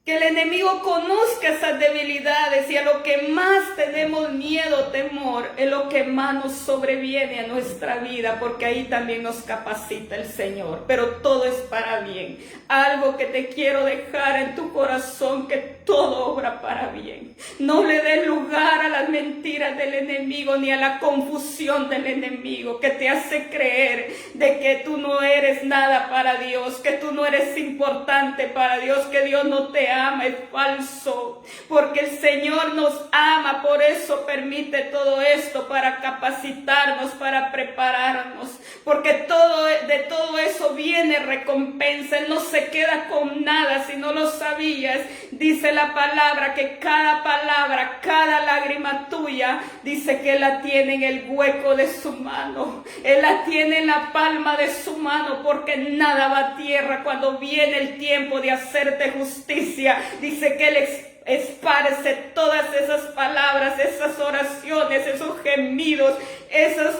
que el enemigo conozca esas debilidades, y a lo que más tenemos miedo, temor, es lo que más nos sobreviene a nuestra vida, porque ahí también nos capacita el Señor, pero todo es para bien. Algo que te quiero dejar en tu corazón, que todo obra para bien. No le des lugar a las mentiras del enemigo ni a la confusión del enemigo que te hace creer de que tú no eres nada para Dios, que tú no eres importante para Dios, que Dios no te ama. Es falso, porque el Señor nos ama, por eso permite todo esto, para capacitarnos, para prepararnos, porque de todo eso viene recompensa. Él no se queda con nada. Si no lo sabías, dice la palabra que cada palabra, cada lágrima tuya, dice que Él la tiene en el hueco de su mano, Él la tiene en la palma de su mano, porque nada va a tierra. Cuando viene el tiempo de hacerte justicia, dice que Él esparce todas esas palabras, esas oraciones, esos gemidos, esos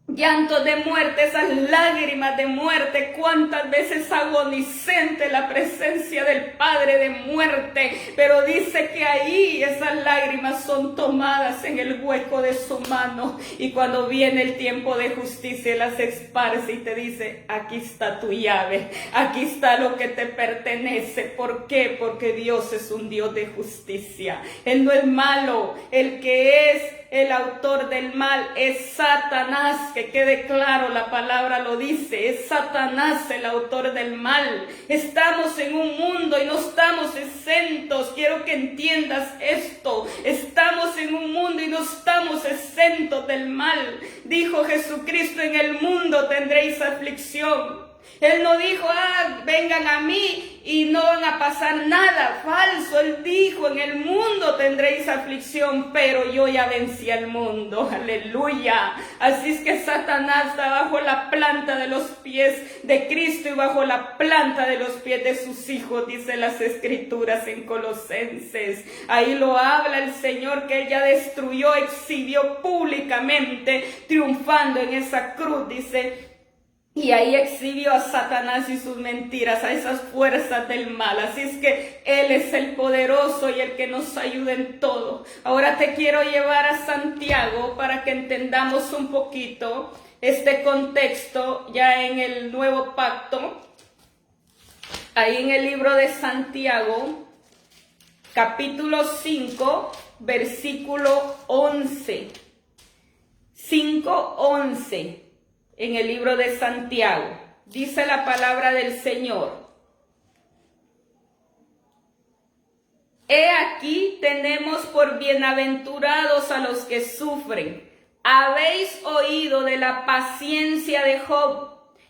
llantos de muerte, esas lágrimas de muerte. Cuántas veces agonizante la presencia del Padre de muerte, pero dice que ahí esas lágrimas son tomadas en el hueco de su mano, y cuando viene el tiempo de justicia las esparce y te dice, aquí está tu llave, aquí está lo que te pertenece. ¿Por qué? Porque Dios es un Dios de justicia. Él no es malo. El que es el autor del mal es Satanás, que quede claro, la palabra lo dice, es Satanás el autor del mal. Estamos en un mundo y no estamos exentos, quiero que entiendas esto, estamos en un mundo y no estamos exentos del mal. Dijo Jesucristo, en el mundo tendréis aflicción. Él no dijo, vengan a mí y no van a pasar nada. Falso, Él dijo, en el mundo tendréis aflicción, pero yo ya vencí al mundo. Aleluya. Así es que Satanás está bajo la planta de los pies de Cristo y bajo la planta de los pies de sus hijos, dice las Escrituras en Colosenses. Ahí lo habla el Señor, que Él ya destruyó, exhibió públicamente, triunfando en esa cruz, dice. Y ahí exhibió a Satanás y sus mentiras, a esas fuerzas del mal. Así es que Él es el poderoso y el que nos ayuda en todo. Ahora te quiero llevar a Santiago para que entendamos un poquito este contexto ya en el Nuevo Pacto. Ahí en el libro de Santiago, capítulo 5, versículo 11. 5:11. En el libro de Santiago, dice la palabra del Señor: he aquí tenemos por bienaventurados a los que sufren. Habéis oído de la paciencia de Job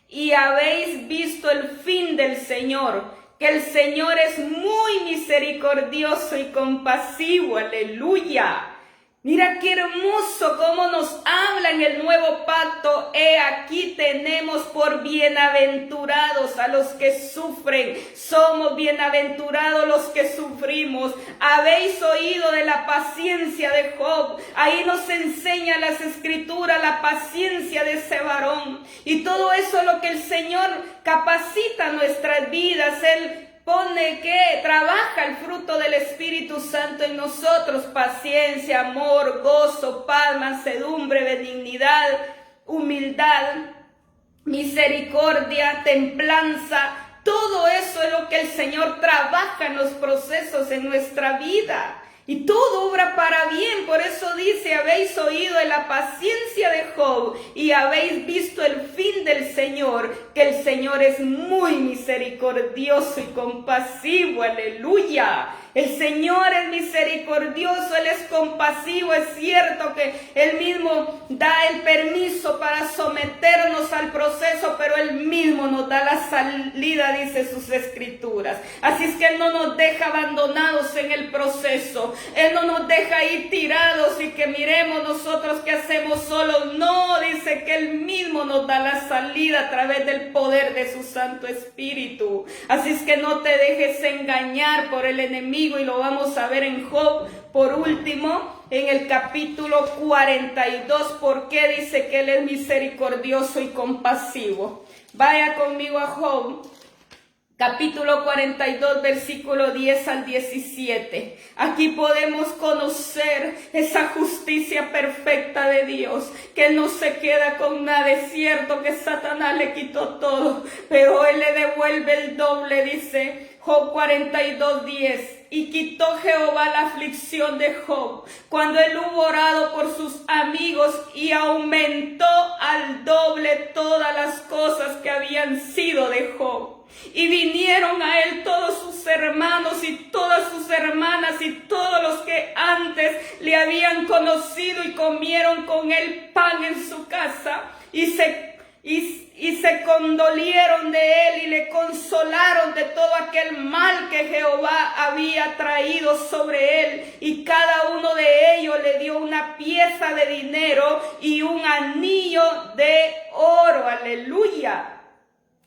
y habéis visto el fin del Señor, que el Señor es muy misericordioso y compasivo. Aleluya. Mira qué hermoso cómo nos habla en el Nuevo Pacto. He aquí tenemos por bienaventurados a los que sufren. Somos bienaventurados los que sufrimos. Habéis oído de la paciencia de Job. Ahí nos enseña las Escrituras la paciencia de ese varón. Y todo eso es lo que el Señor capacita nuestras vidas. Él pone que trabaja el fruto del Espíritu Santo en nosotros: paciencia, amor, gozo, paz, mansedumbre, benignidad, humildad, misericordia, templanza. Todo eso es lo que el Señor trabaja en los procesos en nuestra vida. Y todo obra para bien. Por eso dice: habéis oído de la paciencia de Job y habéis visto el fin del Señor, que el Señor es muy misericordioso y compasivo. Aleluya. El Señor es misericordioso, Él es compasivo. Es cierto que Él mismo da el permiso para someternos al proceso, pero Él mismo nos da la salida, dice sus Escrituras. Así es que Él no nos deja abandonados en el proceso. Él no nos deja ir tirados y que miremos nosotros qué hacemos solos. No, dice que Él mismo nos da la salida a través del poder de su Santo Espíritu. Así es que no te dejes engañar por el enemigo, y lo vamos a ver en Job por último, en el capítulo 42, porque dice que Él es misericordioso y compasivo. Vaya conmigo a Job, capítulo 42, versículo 10 al 17. Aquí podemos conocer esa justicia perfecta de Dios, que Él no se queda con nada. Es cierto que Satanás le quitó todo, pero Él le devuelve el doble, dice Job 42, 10. Y quitó Jehová la aflicción de Job cuando él hubo orado por sus amigos, y aumentó al doble todas las cosas que habían sido de Job. Y vinieron a él todos sus hermanos y todas sus hermanas y todos los que antes le habían conocido, y comieron con él pan en su casa, y se condolieron de él y le consolaron de todo aquel mal que Jehová había traído sobre él. Y cada uno de ellos le dio una pieza de dinero y un anillo de oro. Aleluya.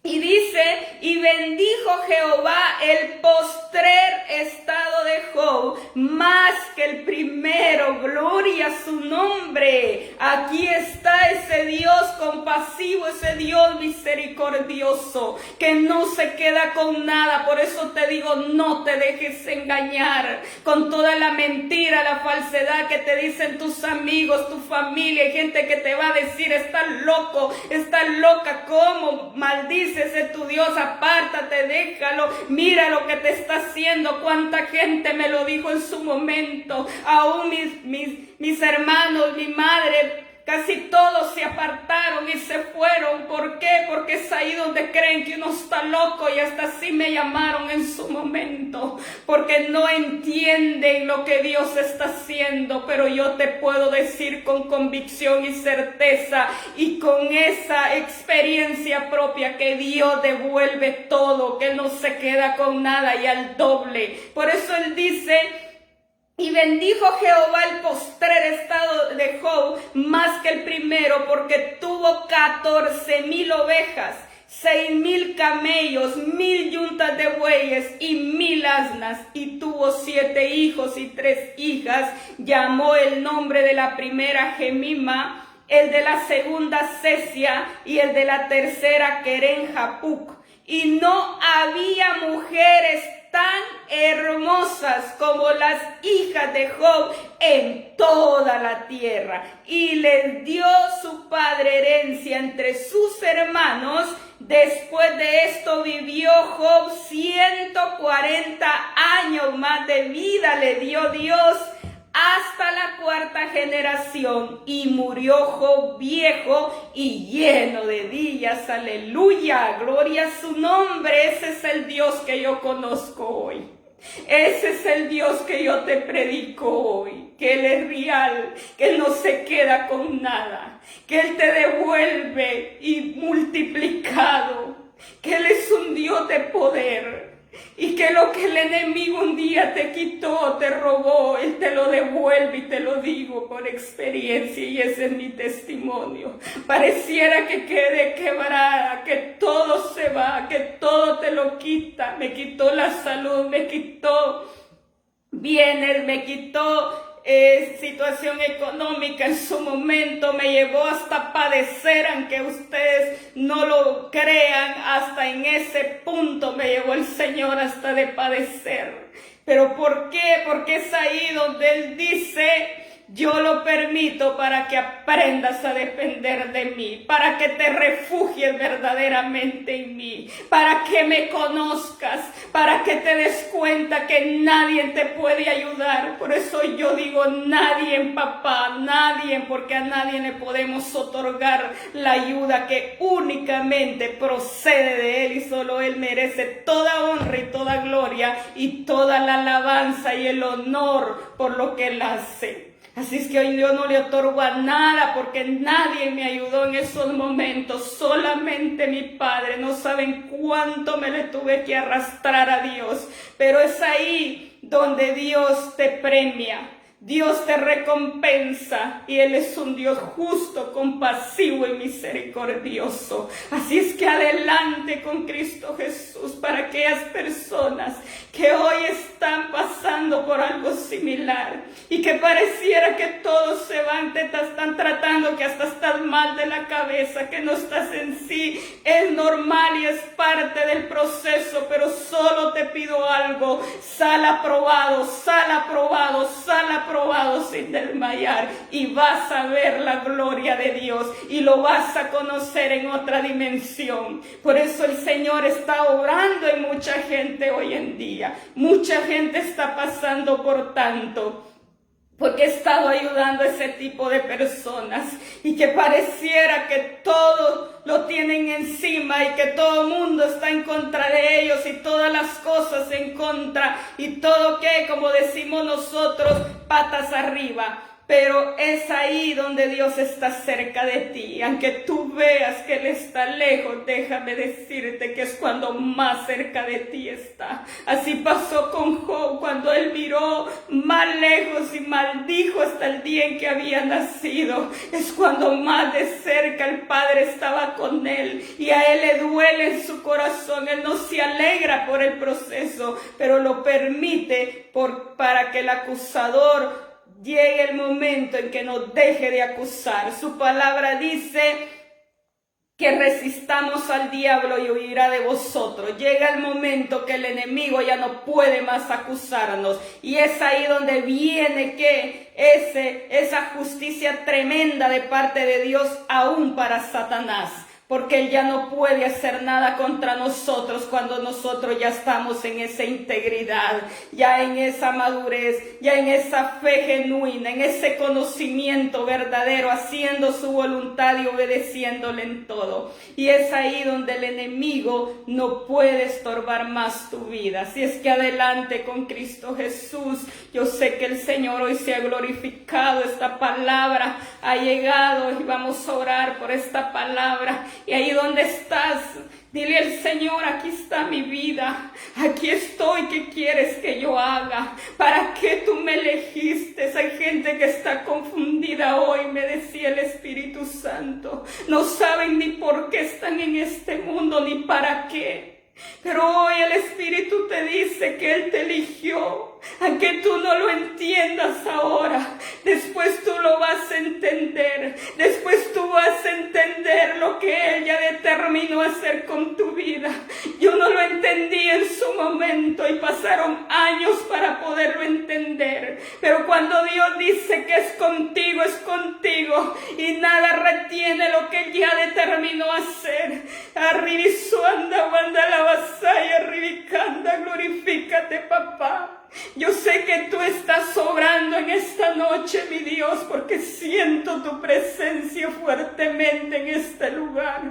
Y dice: y bendijo Jehová el postrer estado de Job más que el primero. Gloria a su nombre. Aquí está ese Dios compasivo, ese Dios misericordioso, que no se queda con nada. Por eso te digo, no te dejes engañar con toda la mentira, la falsedad que te dicen tus amigos, tu familia. Hay gente que te va a decir: estás loco, estás loca, ¿cómo maldices de tu Dios? Apártate, déjalo, mira lo que te está haciendo. Cuánta gente me lo dijo en su momento, aún mis hermanos, mi madre, casi todos se apartaron y se fueron. ¿Por qué? Porque es ahí donde creen que uno está loco, y hasta así me llamaron en su momento, porque no entienden lo que Dios está haciendo. Pero yo te puedo decir con convicción y certeza y con esa experiencia propia que Dios devuelve todo, que no se queda con nada y al doble. Por eso Él dice: y bendijo Jehová el postrer estado de Job más que el primero, porque tuvo 14,000 ovejas, 6,000 camellos, 1,000 yuntas de bueyes y 1,000 asnas, y tuvo 7 hijos y 3 hijas. Llamó el nombre de la primera Gemima, el de la segunda Cesia y el de la tercera Queren-Japuc. Y no había mujeres tan hermosas como las hijas de Job en toda la tierra. Y les dio su padre herencia entre sus hermanos. Después de esto vivió Job 140 años más de vida, le dio Dios, hasta la 4ª generación, y murió Job viejo y lleno de días. Aleluya, gloria a su nombre. Ese es el Dios que yo conozco hoy. Ese es el Dios que yo te predico hoy, que Él es real, que Él no se queda con nada, que Él te devuelve y multiplicado, que Él es un Dios de poder. Y que lo que el enemigo un día te quitó, te robó, Él te lo devuelve, y te lo digo por experiencia, y ese es mi testimonio. Pareciera que quede quebrada, que todo se va, que todo te lo quita. Me quitó la salud, me quitó bienes, me quitó situación económica en su momento, me llevó hasta padecer, aunque ustedes no lo crean. Hasta en ese punto me llevó el Señor, hasta de padecer. ¿Pero por qué? Porque es ahí donde Él dice: yo lo permito para que aprendas a depender de mí, para que te refugies verdaderamente en mí, para que me conozcas, para que te des cuenta que nadie te puede ayudar. Por eso yo digo nadie, papá, nadie, porque a nadie le podemos otorgar la ayuda que únicamente procede de Él, y solo Él merece toda honra y toda gloria y toda la alabanza y el honor por lo que Él hace. Así es que hoy yo no le otorgo a nada, porque nadie me ayudó en esos momentos, solamente mi Padre. No saben cuánto me le tuve que arrastrar a Dios, pero es ahí donde Dios te premia, Dios te recompensa, y Él es un Dios justo, compasivo y misericordioso. Así es que adelante con Cristo Jesús para aquellas personas que hoy están pasando por algo similar y que pareciera que todos se van, te están tratando, que hasta estás mal de la cabeza, que no estás en sí. Es normal y es parte del proceso, pero solo te pido algo: sal aprobado, sal aprobado, sal aprobado sin desmayar, y vas a ver la gloria de Dios y lo vas a conocer en otra dimensión. Por eso el Señor está obrando en mucha gente hoy en día. Mucha gente está pasando por tanto, porque he estado ayudando a ese tipo de personas, y que pareciera que todo lo tienen encima y que todo el mundo está en contra de ellos y todas las cosas en contra, y todo que, como decimos nosotros, patas arriba. Pero es ahí donde Dios está cerca de ti. Aunque tú veas que Él está lejos, déjame decirte que es cuando más cerca de ti está. Así pasó con Job, cuando él miró más lejos y maldijo hasta el día en que había nacido. Es cuando más de cerca el Padre estaba con él, y a él le duele en su corazón. Él no se alegra por el proceso, pero lo permite para que el acusador llegue el momento en que nos deje de acusar. Su palabra dice que resistamos al diablo y huirá de vosotros. Llega el momento que el enemigo ya no puede más acusarnos, y es ahí donde viene esa justicia tremenda de parte de Dios aún para Satanás. porque Él ya no puede hacer nada contra nosotros cuando nosotros ya estamos en esa integridad, ya en esa madurez, ya en esa fe genuina, en ese conocimiento verdadero, haciendo su voluntad y obedeciéndole en todo. Y es ahí donde el enemigo no puede estorbar más tu vida. Así es que adelante con Cristo Jesús. Yo sé que el Señor hoy se ha glorificado, esta palabra ha llegado y vamos a orar por esta palabra. Y ahí donde estás, dile al Señor, aquí está mi vida, aquí estoy, ¿qué quieres que yo haga? ¿Para qué tú me elegiste? Hay gente que está confundida hoy, me decía el Espíritu Santo. No saben ni por qué están en este mundo, ni para qué. Pero hoy el Espíritu te dice que Él te eligió, aunque tú no lo entiendas ahora. Después tú lo vas a entender, después tú vas a entender lo que Él ya determinó hacer con tu vida. Yo no lo entendí en su momento y pasaron años para poderlo entender. Pero cuando Dios dice que es contigo y nada retiene lo que Él ya determinó hacer. Arribisuanda, wanda la vasaya, arribicanda, glorifícate, papá. Yo sé que tú estás obrando en esta noche, mi Dios, porque siento tu presencia fuertemente en este lugar.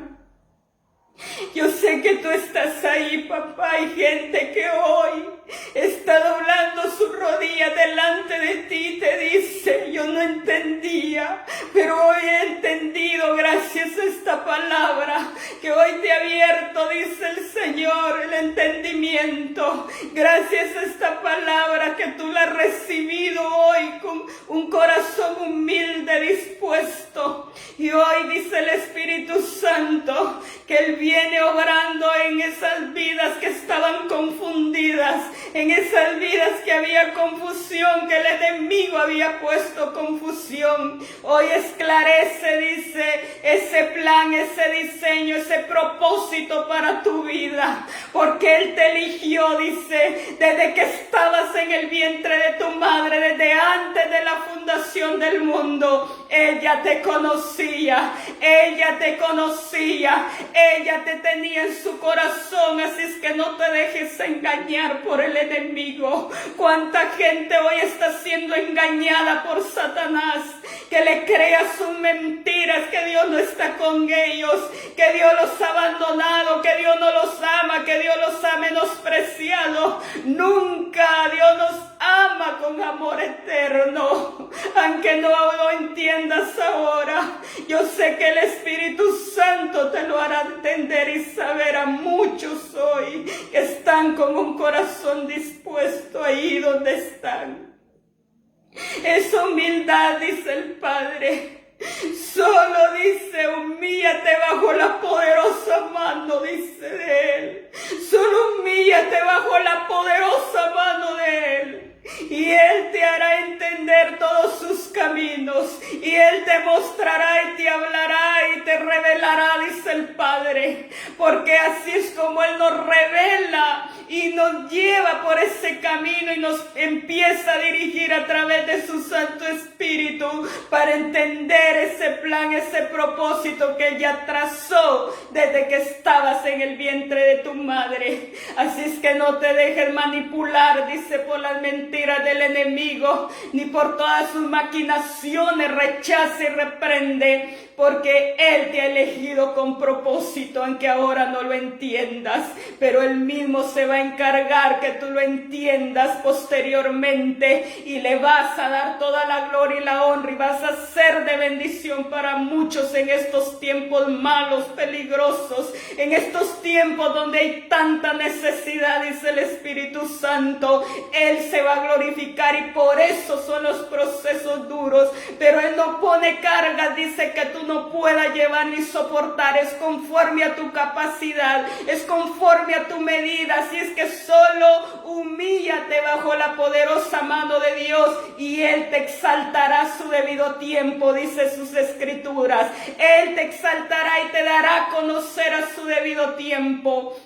Yo sé que tú estás ahí, papá. Hay gente que hoy está doblando su rodilla delante de ti y te dice, yo no entendía, pero hoy he entendido gracias a esta palabra que hoy te ha abierto, dice el Señor, el entendimiento. Gracias a esta palabra que tú la has recibido hoy con un corazón humilde, dispuesto. Y hoy dice el Espíritu Santo que Él viene obrando en esas vidas que estaban confundidas, en esas vidas que había confusión, que el enemigo había puesto confusión. Hoy esclarece, dice, ese plan, ese diseño, ese propósito para tu vida, porque Él te eligió, dice, desde que estabas en el vientre de tu madre, desde antes de la fundación del mundo. Ella te conocía, ella te conocía, ella te tenía en su corazón. Así es que no te dejes engañar por el enemigo. Cuánta gente hoy está siendo engañada por Satanás, que le crea sus mentiras, que Dios no está con ellos, que Dios los ha abandonado, que Dios no los ama, que Dios los ha menospreciado. Nunca Dios nos ama con amor eterno, aunque no lo entiendas ahora. Yo sé que el Espíritu Santo te lo hará entender y saber. A muchos hoy que están con un corazón dispuesto ahí donde están. Es humildad, dice el Padre. Solo dice, humíllate bajo la poderosa mano, dice de Él. Solo humíllate bajo la poderosa mano de Él. Y Él te hará entender todos sus caminos. Y Él te mostrará y te hablará y te revelará, dice el Padre. Porque así es como Él nos revela y nos lleva por ese camino y nos empieza a dirigir a través de su Santo Espíritu para entender ese plan, ese propósito que Él ya trazó desde que estabas en el vientre de tu madre. Así es que no te dejes manipular, dice, por las mentiras del enemigo, ni por todas sus maquinaciones. Rechaza y reprende, porque Él te ha elegido con propósito, aunque ahora no lo entiendas, pero Él mismo se va a encargar que tú lo entiendas posteriormente, y le vas a dar toda la gloria y la honra, y vas a ser de bendición para muchos en estos tiempos malos, peligrosos, en estos tiempos donde hay tanta necesidad, dice el Espíritu Santo. Él se va a glorificar, y por eso son los procesos duros, pero Él no pone cargas, dice, que tú no puedas llevar ni soportar. Es conforme a tu capacidad, es conforme a tu medida. Así es que solo humíllate bajo la poderosa mano de Dios, y Él te exaltará a su debido tiempo, dice sus escrituras. Él te exaltará y te dará a conocer a su debido tiempo.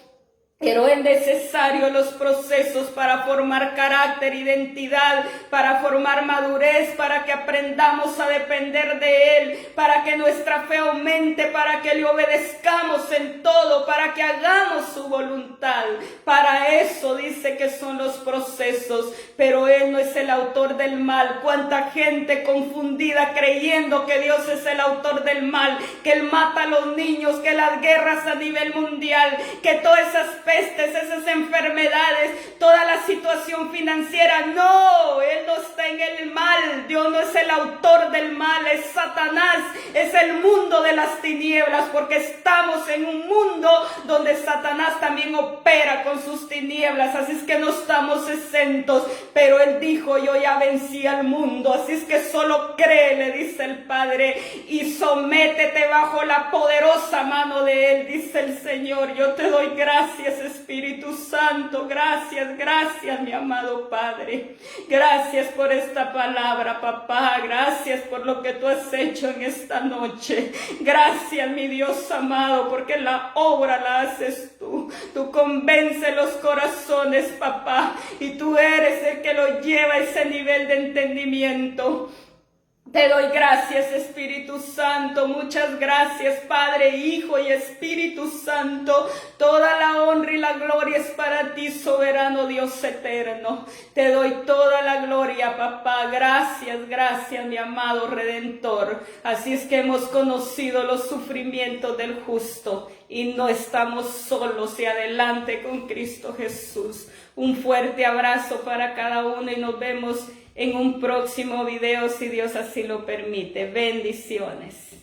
Pero es necesario los procesos para formar carácter, identidad, para formar madurez, para que aprendamos a depender de Él, para que nuestra fe aumente, para que le obedezcamos en todo, para que hagamos su voluntad. Para eso dice que son los procesos, pero Él no es el autor del mal. Cuánta gente confundida creyendo que Dios es el autor del mal, que Él mata a los niños, que las guerras a nivel mundial, que todas esas pestes, esas enfermedades, toda la situación financiera. No, Él no está en el mal. Dios no es el autor del mal, es Satanás, es el mundo de las tinieblas, porque estamos en un mundo donde Satanás también opera con sus tinieblas, así es que no estamos exentos, pero Él dijo: yo ya vencí al mundo, así es que solo cree, le dice el Padre, y sométete bajo la poderosa mano de Él, dice el Señor. Yo te doy gracias, Espíritu Santo, gracias, gracias, mi amado Padre. Gracias por esta palabra, papá. Gracias por lo que tú has hecho en esta noche. Gracias, mi Dios amado, porque la obra la haces tú. Tú convences los corazones, papá, y tú eres el que lo lleva a ese nivel de entendimiento. Te doy gracias, Espíritu Santo. Muchas gracias, Padre, Hijo y Espíritu Santo. Toda la honra y la gloria es para ti, soberano Dios eterno. Te doy toda la gloria, papá. Gracias, gracias, mi amado Redentor. Así es que hemos conocido los sufrimientos del justo y no estamos solos, y adelante con Cristo Jesús. Un fuerte abrazo para cada uno y nos vemos en un próximo video, si Dios así lo permite. Bendiciones.